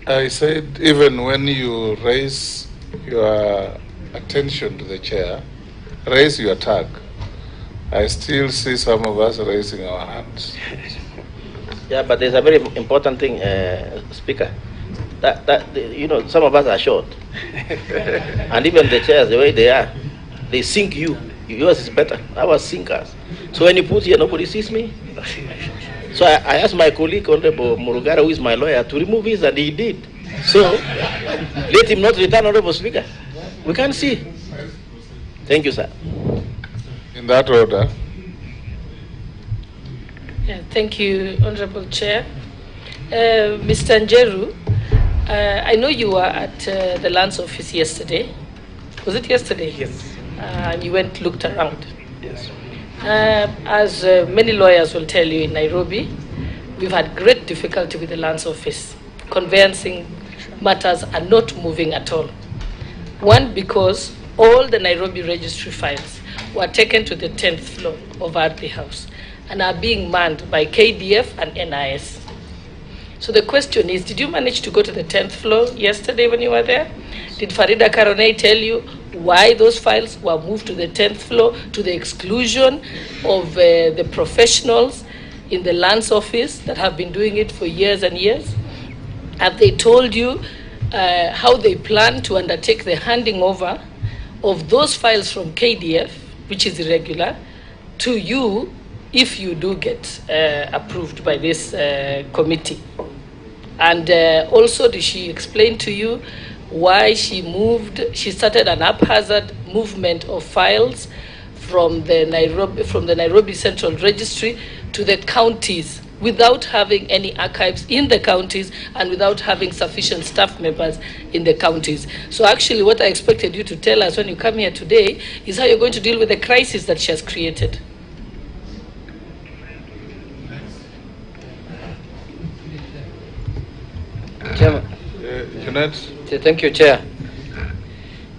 I said even when you raise your attention to the chair, raise your tag. I still see some of us raising our hands. Yeah, but there's a very important thing, Speaker. That some of us are short, and even the chairs, the way they are, they sink you. Yours is better. Ours sink us. So when you put here, nobody sees me. So I asked my colleague, Honorable Murugara, who is my lawyer, to remove his, and he did. So let him not return, Honorable Speaker. We can't see. Thank you, sir. In that order. Yeah, thank you, Honorable Chair. Mr. Njeru, I know you were at the Lands Office yesterday Was it yesterday? Yes. And you went, looked around. Yes. As many lawyers will tell you in Nairobi, we've had great difficulty with the lands office. Conveyancing matters are not moving at all. One, because all the Nairobi registry files were taken to the 10th floor of Ardhi House and are being manned by KDF and NIS. So the question is, did you manage to go to the 10th floor yesterday when you were there? Did Farida Karonei tell you why those files were moved to the 10th floor to the exclusion of the professionals in the lands office that have been doing it for years and years? Have they told you how they plan to undertake the handing over of those files from KDF, which is irregular, to you if you do get approved by this committee? And also, did she explain to you why she started an haphazard movement of files from the Nairobi Central Registry to the counties without having any archives in the counties and without having sufficient staff members in the counties? So actually what I expected you to tell us when you come here today is how you're going to deal with the crisis that she has created. Chairman. Thank you, Chair.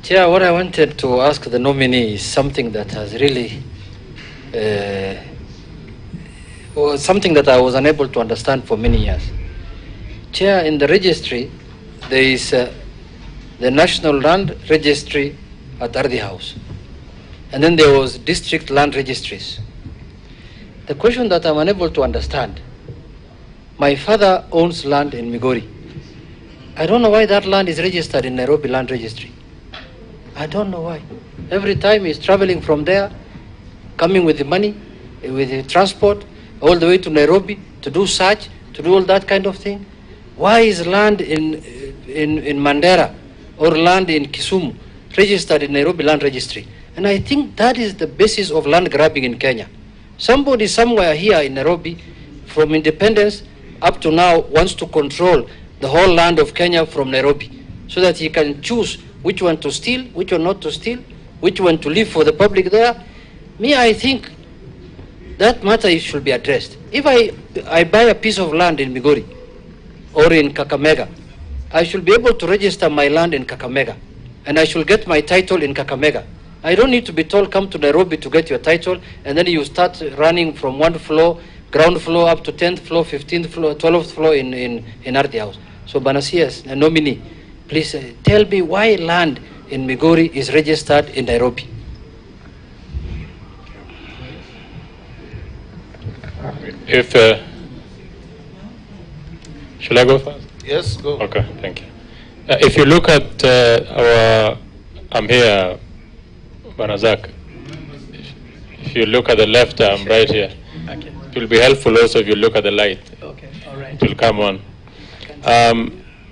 Chair, what I wanted to ask the nominee is something that has really, something that I was unable to understand for many years. Chair, in the registry, there is the National Land Registry at Ardhi House. And then there was district land registries. The question that I'm unable to understand, my father owns land in Migori. I don't know why that land is registered in Nairobi Land Registry. I don't know why. Every time he's traveling from there, coming with the money, with the transport, all the way to Nairobi to do search, to do all that kind of thing. Why is land in Mandera or land in Kisumu registered in Nairobi Land Registry? And I think that is the basis of land grabbing in Kenya. Somebody somewhere here in Nairobi, from independence up to now, wants to control the whole land of Kenya from Nairobi, so that he can choose which one to steal, which one not to steal, which one to leave for the public there. Me, I think that matter should be addressed. If I buy a piece of land in Migori or in Kakamega, I should be able to register my land in Kakamega, and I should get my title in Kakamega. I don't need to be told, come to Nairobi to get your title, and then you start running from one floor, ground floor, up to 10th floor, 15th floor, 12th floor in Ardhi House. So Banasias, a nominee, please tell me why land in Migori is registered in Nairobi. If shall I go first? Yes, go. Okay, thank you. If you look at I'm here, Banazak. If you look at the left, I'm right here. Okay. It will be helpful also if you look at the light. Okay, all right. It will come on.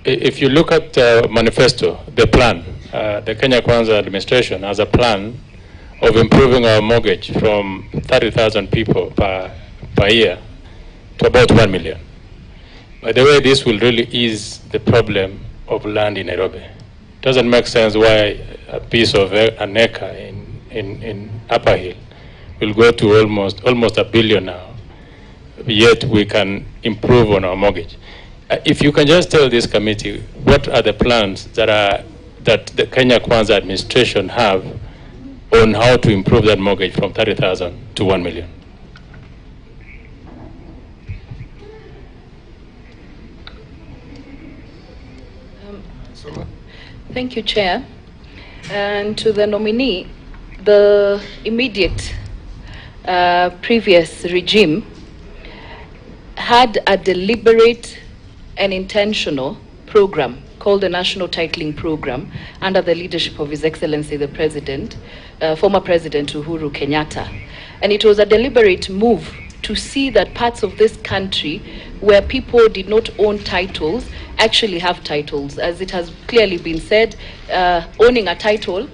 If you look at the manifesto, the plan, the Kenya Kwanza administration has a plan of improving our mortgage from 30,000 people per year to about 1 million. By the way, this will really ease the problem of land in Nairobi. It doesn't make sense why a piece of an acre in Upper Hill will go to almost $1 billion now, yet we can improve on our mortgage. If you can just tell this committee what are the plans that the Kenya Kwanza administration have on how to improve that mortgage from 30,000 to 1 million. Thank you, Chair. And to the nominee, the immediate previous regime had a deliberate and intentional program called the National Titling Program under the leadership of His Excellency the President, former President Uhuru Kenyatta. And it was a deliberate move to see that parts of this country where people did not own titles actually have titles. As it has clearly been said, owning a title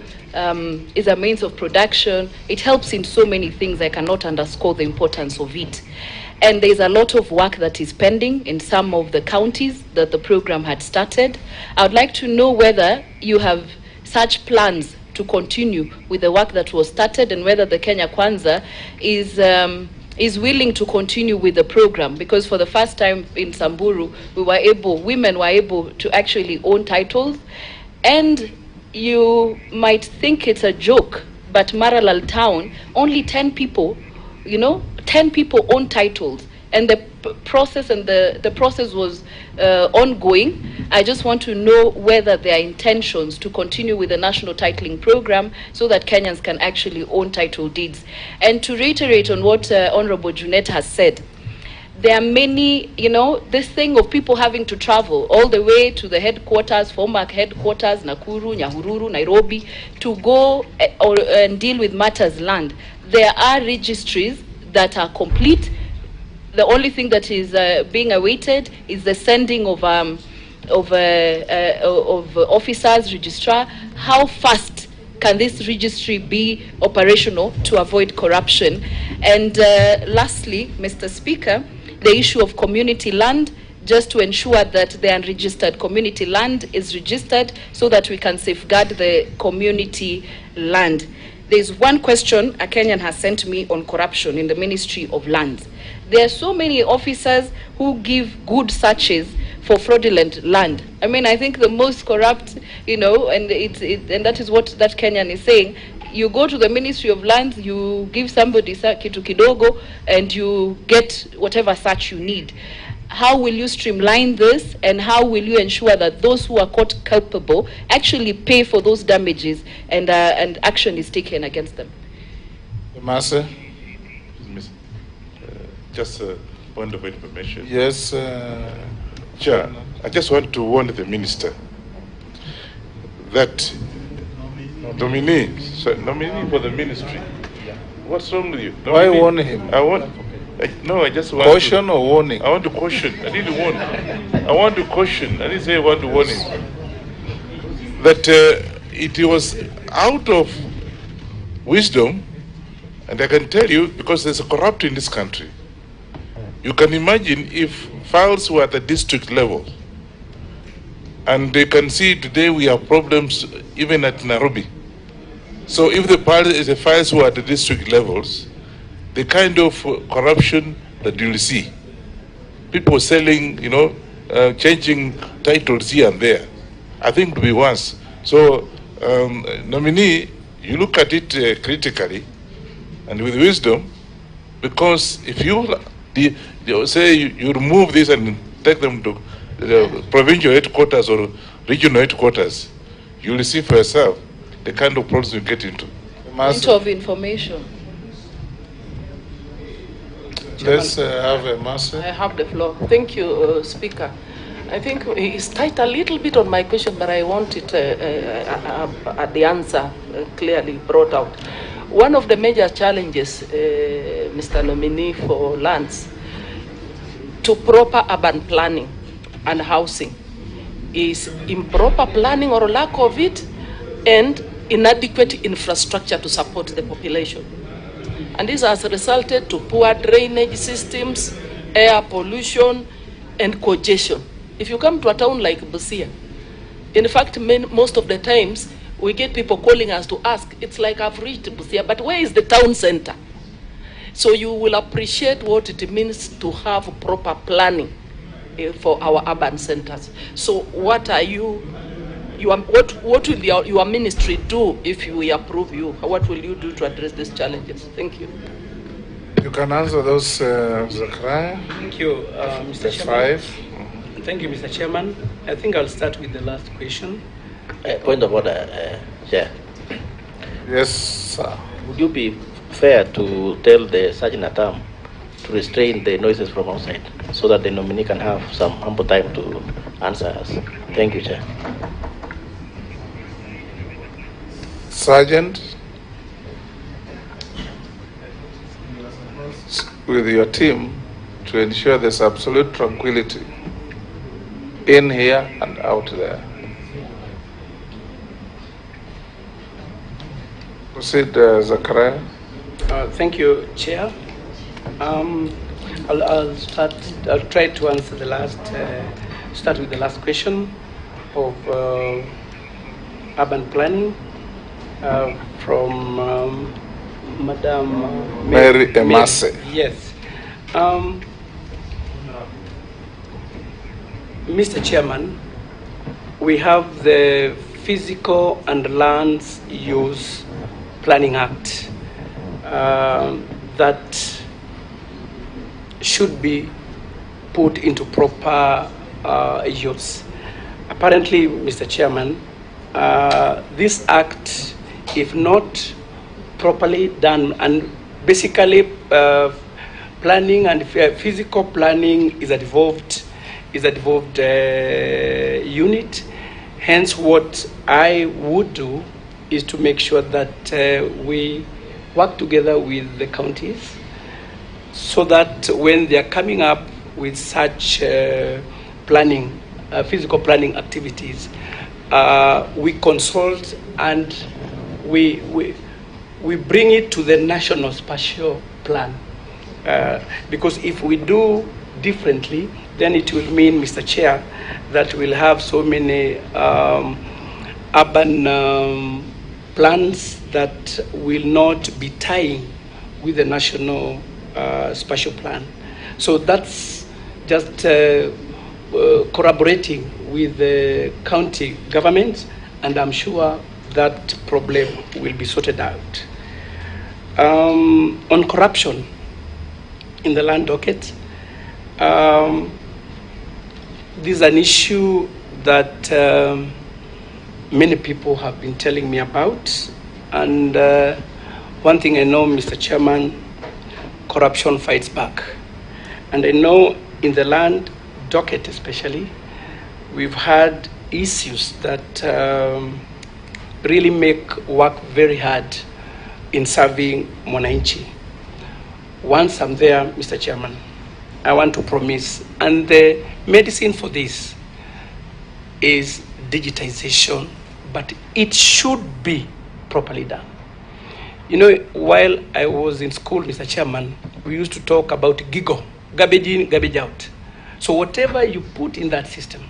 is a means of production. It helps in so many things. I cannot underscore the importance of it. And there's a lot of work that is pending in some of the counties that the program had started. I would like to know whether you have such plans to continue with the work that was started, and whether the Kenya Kwanza is willing to continue with the program, because for the first time in Samburu, women were able to actually own titles. And you might think it's a joke, but Maralal town, only 10 people, 10 people own titles. And the process was ongoing. I just want to know whether there are intentions to continue with the national titling program so that Kenyans can actually own title deeds. And to reiterate on what Honorable Junet has said, there are many, this thing of people having to travel all the way to the headquarters, former headquarters, Nakuru, Nyahururu, Nairobi, to go and deal with matters land. There are registries that are complete. The only thing that is being awaited is the sending of officers, registrar. How fast can this registry be operational to avoid corruption? And lastly, Mr. Speaker, the issue of community land, just to ensure that the unregistered community land is registered so that we can safeguard the community land. There's one question a Kenyan has sent me on corruption in the Ministry of Lands. There are so many officers who give good searches for fraudulent land. I mean, I think the most corrupt, and that is what that Kenyan is saying. You go to the Ministry of Lands, you give somebody kitu kidogo, and you get whatever search you need. How will you streamline this, and how will you ensure that those who are caught culpable actually pay for those damages and action is taken against them? Master? Just a point of information. Yes, Chair, I just want to warn the minister that nominee for the ministry. What's wrong with you? Why warn him? I just want caution or warning? I want to caution. I didn't warn. I want to caution. I didn't say I want to warn him. That it was out of wisdom, and I can tell you, because there's a corrupt in this country. You can imagine if files were at the district level, and they can see today we have problems even at Nairobi. So if the files were at the district levels, the kind of corruption that you'll see, people selling, changing titles here and there, I think it will be worse. So, nominee, you look at it critically and with wisdom, because if you say you remove this and take them to the provincial headquarters or regional headquarters, you will see for yourself the kind of problems you get into. Point of information. Let's have a master. I have the floor. Thank you, Speaker. I think it's tight a little bit on my question, but I want it the answer clearly brought out. One of the major challenges, Mr. Nominee for lands, to proper urban planning and housing is improper planning or lack of it, and inadequate infrastructure to support the population. And this has resulted to poor drainage systems, air pollution, and congestion. If you come to a town like Busia, in fact, most of the times, we get people calling us to ask, it's like I've reached Busia, but where is the town center? So you will appreciate what it means to have proper planning for our urban centers. So what are what will your ministry do if we approve you? What will you do to address these challenges? Thank you. You can answer those, Zachariah. Thank you, Mr. Chairman. Thank you, Mr. Chairman. I think I'll start with the last question. Point of order, Chair. Yes, sir. Would you be fair to tell the Sergeant at Arms to restrain the noises from outside so that the nominee can have some ample time to answer us? Thank you, Chair. Sergeant, with your team to ensure there's absolute tranquility in here and out there. Proceed, Zachariah. Thank you, Chair. I'll try to answer the last, start with the last question of urban planning from Madam Mary Emase. Yes. Mr. Chairman, we have the Physical and Lands Use Planning Act that should be put into proper use. Apparently, Mr. Chairman, this act, if not properly done, and basically planning and physical planning is a devolved unit. Hence, what I would do is to make sure that we work together with the counties so that when they are coming up with such planning, physical planning activities, we consult and we bring it to the National Spatial Plan. Because if we do differently, then it will mean, Mr. Chair, that we'll have so many urban plans that will not be tying with the National Spatial Plan. So that's just corroborating with the county government, and I'm sure that problem will be sorted out. On corruption in the land docket, this is an issue that many people have been telling me about, and one thing I know, Mr. Chairman, corruption fights back. And I know in the land docket especially, we've had issues that really make work very hard in serving Mwananchi. Once I'm there, Mr. Chairman, I want to promise, and the medicine for this is digitization, but it should be properly done. You know, while I was in school, Mr. Chairman, we used to talk about GIGO, garbage in, garbage out. So whatever you put in that system,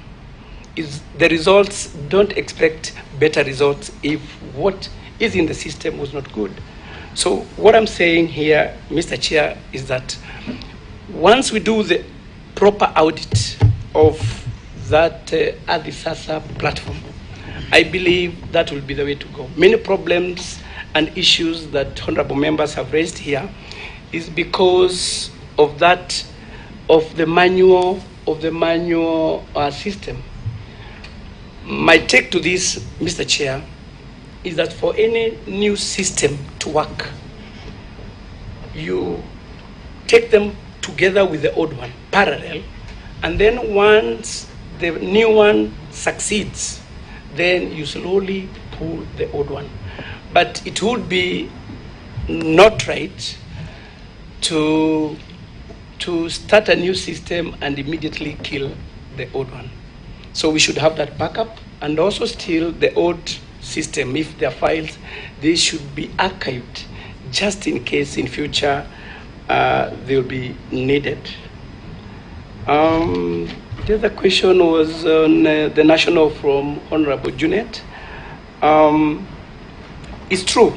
is the results, don't expect better results if what is in the system was not good. So what I'm saying here, Mr. Chair, is that once we do the proper audit of that Adisasa platform, I believe that will be the way to go. Many problems and issues that honorable members have raised here is because of that, of the manual system. My take to this, Mr. Chair, is that for any new system to work, you take them together with the old one, parallel, and then once the new one succeeds, then you slowly pull the old one. But it would be not right to start a new system and immediately kill the old one. So we should have that backup, and also still the old system, if there are files, they should be archived just in case in future they'll be needed. The other question was on the national from Honorable Junet. It's true.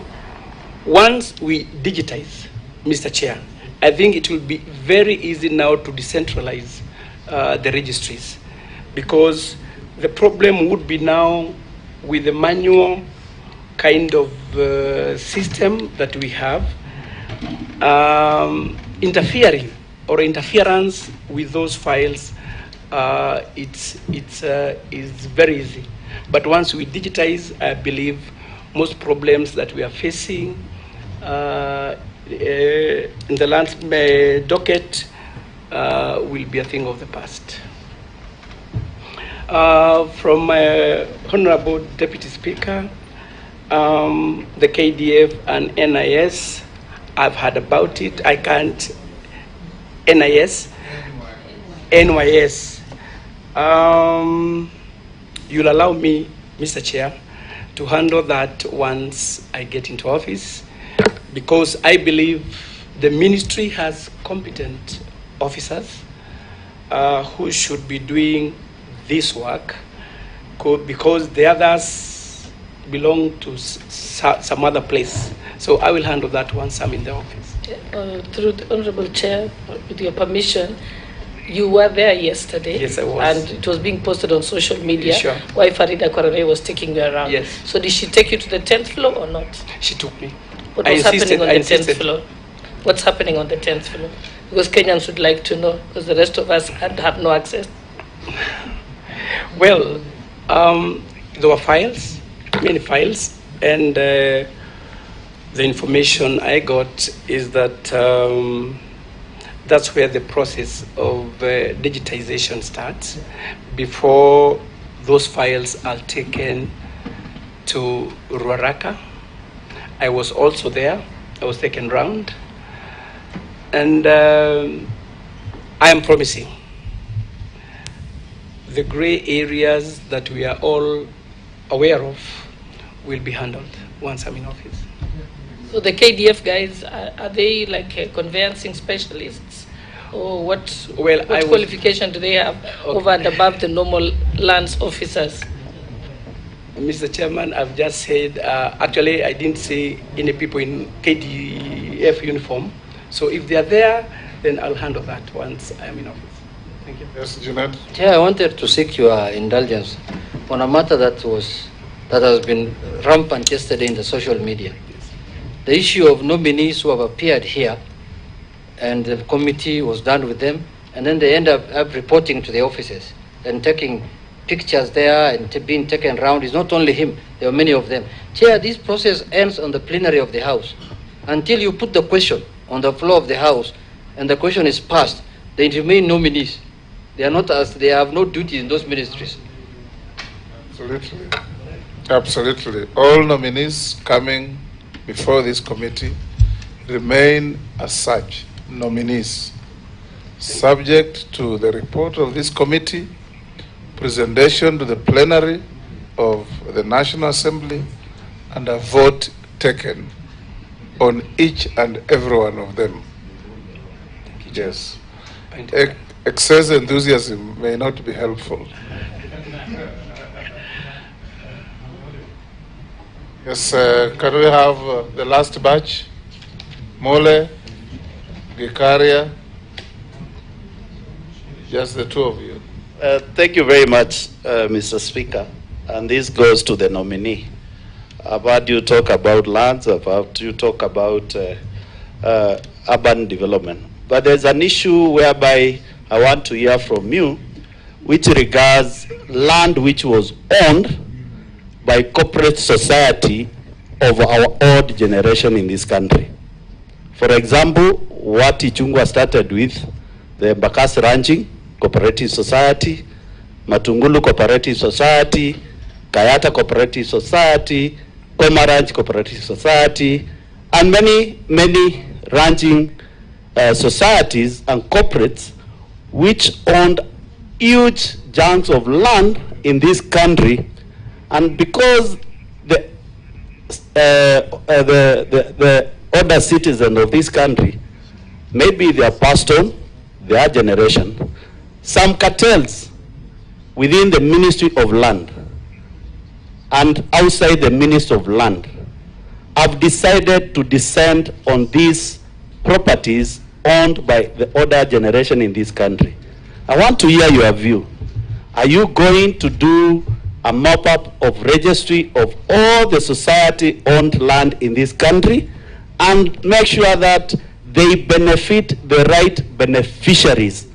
Once we digitize, Mr. Chair, I think it will be very easy now to decentralize the registries, because the problem would be now with the manual kind of system that we have, interference with those files. It's very easy. But once we digitize, I believe most problems that we are facing in the land docket will be a thing of the past. From Honorable Deputy Speaker, the KDF and NIS, I've heard about it. I can't, NIS, NYS. You'll allow me, Mr. Chair, to handle that once I get into office, because I believe the ministry has competent officers who should be doing this work, because the others belong to some other place. So I will handle that once I'm in the office. Through the Honorable Chair, with your permission, you were there yesterday. Yes, I was. And it was being posted on social media. Sure. Why Farida Kwarame was taking you around. Yes. So did she take you to the 10th floor or not? She took me. What was happening on the 10th floor? What's happening on the 10th floor? Because Kenyans would like to know, because the rest of us have no access. Well, there were files, many files, and the information I got is that that's where the process of digitization starts. Before those files are taken to Ruaraka, I was also there. I was taken round. And I am promising the gray areas that we are all aware of will be handled once I'm in office. So the KDF guys, are they like conveyancing specialists? Or what qualification do they have over and above the normal lands officers? Mr. Chairman, I've just said, actually I didn't see any people in KDF uniform. So if they are there, then I'll handle that once I'm in office. Thank you. Yes, Junaid. Chair, I wanted to seek your indulgence on a matter that has been rampant yesterday in the social media. The issue of nominees who have appeared here, and the committee was done with them, and then they end up reporting to the offices and taking pictures there and being taken around. It's not only him, there are many of them. Chair, this process ends on the plenary of the House. Until you put the question on the floor of the House and the question is passed, they remain nominees. They are not as they have no duty in those ministries. Absolutely. Absolutely. All nominees coming before this committee remain as such nominees, subject to the report of this committee, presentation to the plenary of the National Assembly, and a vote taken on each and every one of them. Yes. Excess enthusiasm may not be helpful. Yes, can we have the last batch? Mole, Gikaria, just the two of you. Thank you very much, Mr. Speaker. And this goes to the nominee. I've heard you talk about lands, I've heard you talk about urban development. But there's an issue whereby I want to hear from you, which regards land which was owned by corporate society of our old generation in this country. For example, what Ichungwa started with, the Mbakasi Ranching Cooperative Society, Matungulu Cooperative Society, Kayata Cooperative Society, Koma Ranch Cooperative Society, and many, many ranching societies and corporates which owned huge chunks of land in this country, and because the other citizens of this country, maybe they are passed on, their generation, some cartels within the Ministry of Land and outside the Ministry of Land have decided to descend on these properties owned by the older generation in this country. I want to hear your view. Are you going to do a mop-up of registry of all the society-owned land in this country and make sure that they benefit the right beneficiaries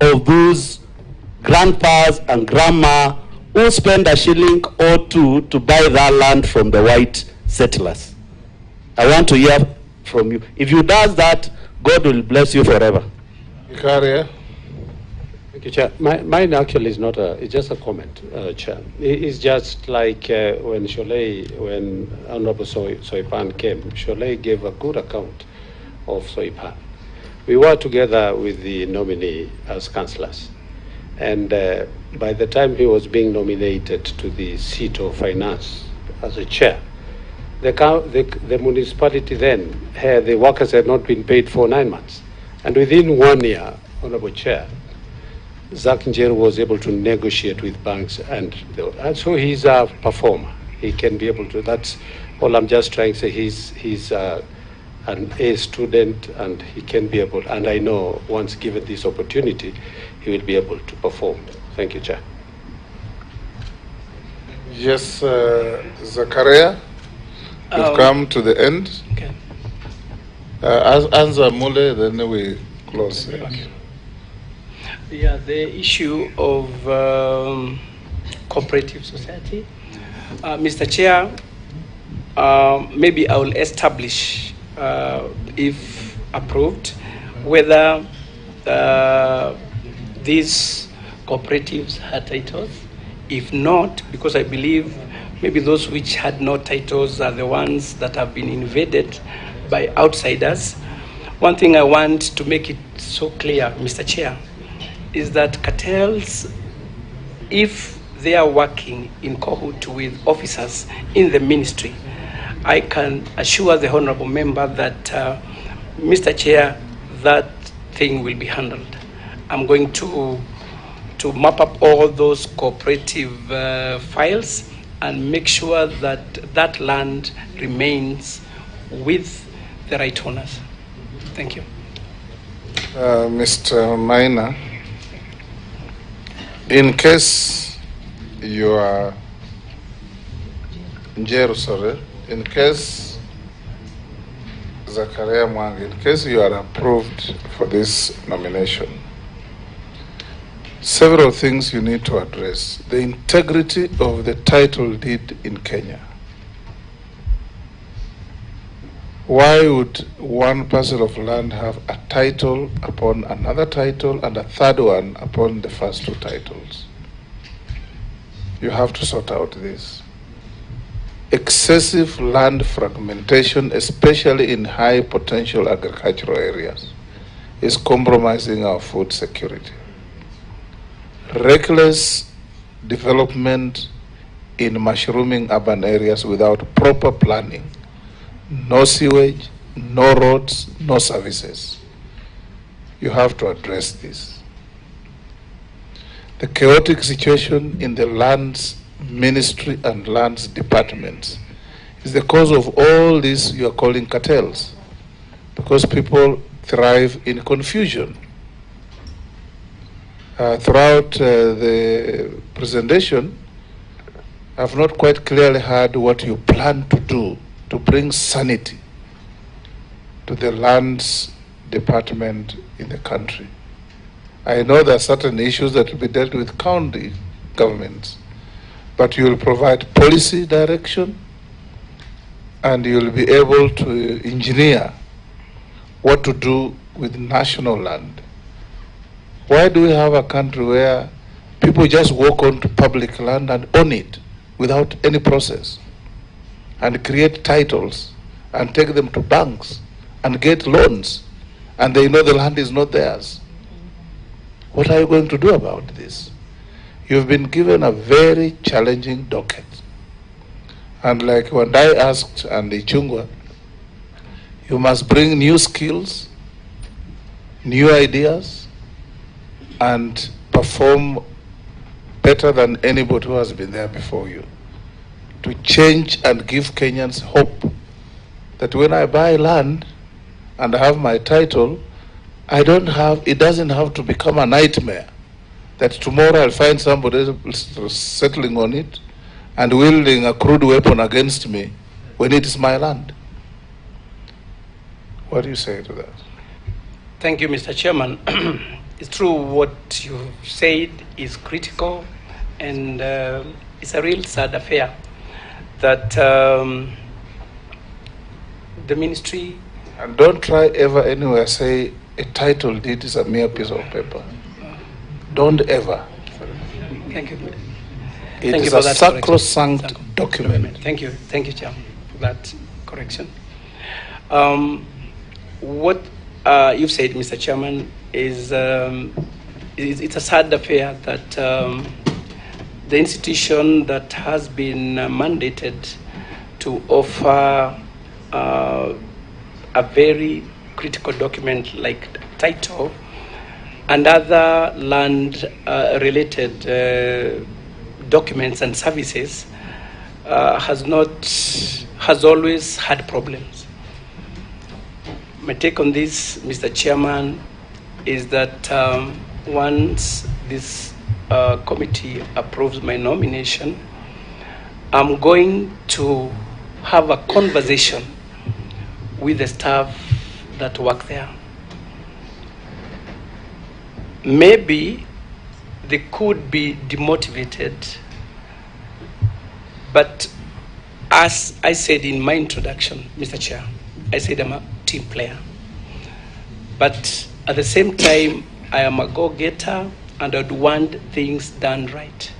of those grandpas and grandma who spend a shilling or two to buy that land from the white settlers? I want to hear from you. If you do that, God will bless you forever. Ikaria. Thank you, Chair. Mine actually is not it's just a comment, Chair. It's just like when Honorable Soipan came, Sholei gave a good account of Soipan. We were together with the nominee as councillors. And by the time he was being nominated to the seat of finance as a chair, the municipality then, the workers had not been paid for 9 months. And within 1 year, Honorable Chair, Zach Njeru was able to negotiate with banks, and so he's a performer. he can be able to. That's all I'm just trying to say. He's an A student, and he can be able, and I know once given this opportunity, he will be able to perform. Thank you, Chair. Yes, Zachariah, we've come to the end. Okay. Answer Mule, then we close. Okay. Yeah, the issue of cooperative society. Mr. Chair, maybe I will establish, if approved, whether these cooperatives had titles. If not, because I believe maybe those which had no titles are the ones that have been invaded by outsiders. One thing I want to make it so clear, Mr. Chair, is that cartels, if they are working in cohort with officers in the ministry, I can assure the honorable member that, Mr. Chair, that thing will be handled. I'm going to map up all those cooperative files and make sure that that land remains with the right owners. Thank you. Mr. Maina, in case you are Njeru, sorry, in case Zachariah Mwangi, in case you are approved for this nomination, several things you need to address. The integrity of the title deed in Kenya. Why would one parcel of land have a title upon another title and a third one upon the first two titles? You have to sort out this. Excessive land fragmentation, especially in high potential agricultural areas, is compromising our food security. Reckless development in mushrooming urban areas without proper planning. No sewage, no roads, no services. You have to address this. The chaotic situation in the lands ministry and lands departments is the cause of all this you are calling cartels, because people thrive in confusion. Throughout the presentation, I've not quite clearly heard what you plan to do to bring sanity to the lands department in the country. I know there are certain issues that will be dealt with county governments, but you will provide policy direction and you will be able to engineer what to do with national land. Why do we have a country where people just walk onto public land and own it without any process and create titles and take them to banks and get loans and they know the land is not theirs? What are you going to do about this? You've been given a very challenging docket. And like when I asked Andy Chungwa, you must bring new skills, new ideas, and perform better than anybody who has been there before you, to change and give Kenyans hope that when I buy land and I have my title, it doesn't have to become a nightmare that tomorrow I'll find somebody settling on it and wielding a crude weapon against me when it is my land. What do you say to that? Thank you, Mr. Chairman. It's true what you said is critical, and it's a real sad affair that the ministry... And don't try ever anywhere say a title deed is a mere piece of paper. Don't ever. Thank you. It Thank is you a for that sacrosanct document. Thank you, Chair, for that correction. What you've said, Mr. Chairman, is it's a sad affair that the institution that has been mandated to offer a very critical document like title and other land related documents and services has always had problems. My take on this, Mr. Chairman, is that once this committee approves my nomination, I'm going to have a conversation with the staff that work there. Maybe they could be demotivated, but as I said in my introduction, Mr. Chair, I said I'm a team player. But at the same time, I am a go-getter and I'd want things done right.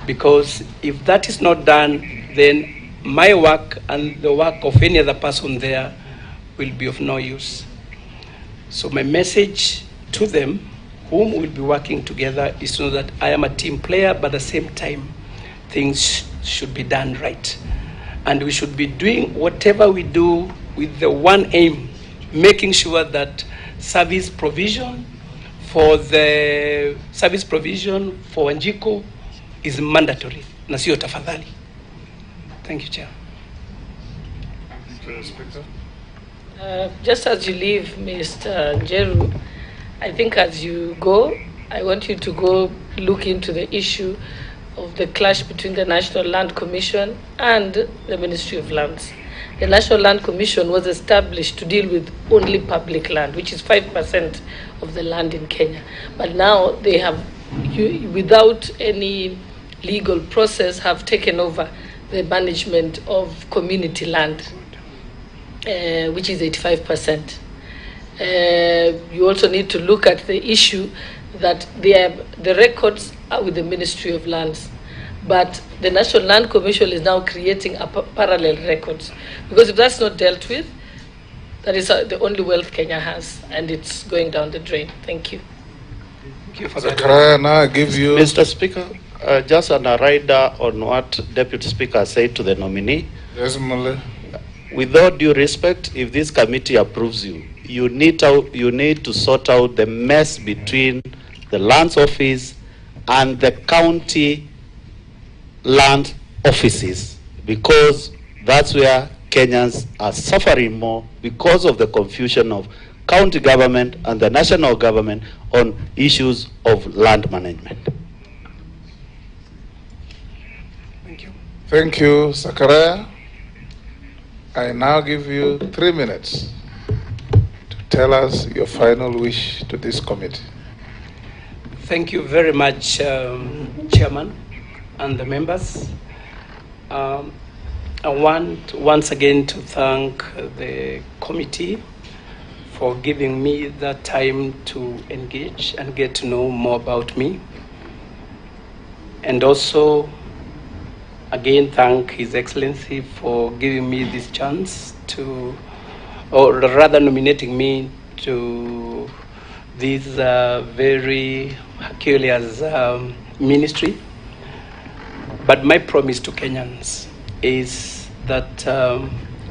Because if that is not done, then my work and the work of any other person there will be of no use. So my message to them, whom will be working together, is to know that I am a team player, but at the same time, things should be done right. And we should be doing whatever we do with the one aim, making sure that service provision for Wanjiko is mandatory, na sio tafadhali. Thank you, Chair. Just as you leave, Mr. Njeru, I think as you go, I want you to go look into the issue of the clash between the National Land Commission and the Ministry of Lands. The National Land Commission was established to deal with only public land, which is 5% of the land in Kenya. But now they have, without any legal process, have taken over the management of community land, which is 85%. You also need to look at the issue that the records are with the Ministry of Lands, but the National Land Commission is now creating a parallel records, because if that's not dealt with, that is the only wealth Kenya has, and it's going down the drain. Thank you. Thank you for Zachariah, now I give you... Mr. Speaker, just on a rider on what Deputy Speaker said to the nominee. Yes, Mule. With all due respect, if this committee approves you, you need to sort out the mess between the lands office and the county land offices, because that's where Kenyans are suffering more because of the confusion of county government and the national government on issues of land management. Thank you. Thank you, Zachariah. I now give you 3 minutes to tell us your final wish to this committee. Thank you very much, Chairman and the members. I want once again to thank the committee for giving me that time to engage and get to know more about me. And also, again, thank His Excellency for giving me this chance to, or rather nominating me to this very Herculean ministry. But my promise to Kenyans is that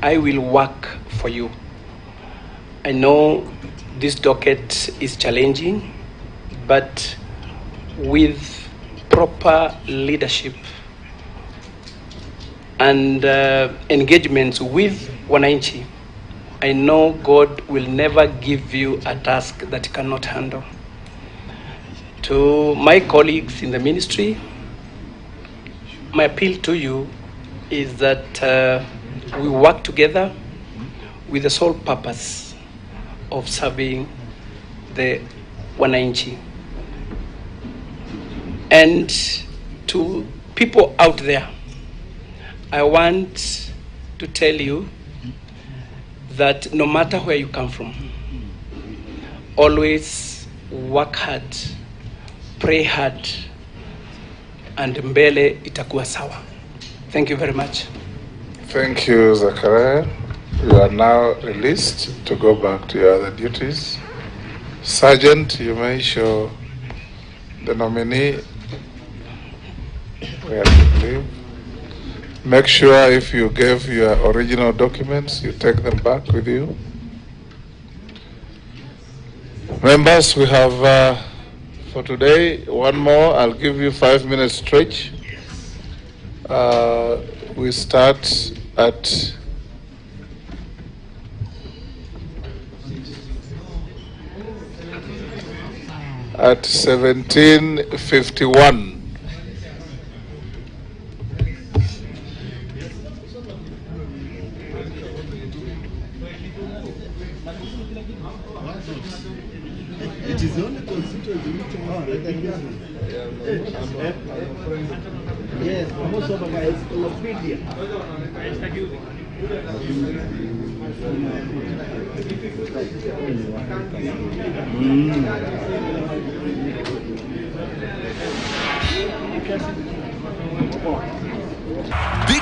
I will work for you. I know this docket is challenging, but with proper leadership and engagements with wananchi, I know God will never give you a task that you cannot handle. To my colleagues in the ministry, my appeal to you is that we work together with the sole purpose of serving the wananchi. And to people out there, I want to tell you that no matter where you come from, always work hard, pray hard, and mbele itakuwa sawa. Thank you very much. Thank you, Zachariah. You are now released to go back to your other duties. Sergeant, you may show the nominee where to leave. Make sure if you gave your original documents, you take them back with you. Members, we have for today one more. I'll give you 5 minutes stretch. We start at 17:51. It is the only constituency which yes, most of them are encyclopedia. Big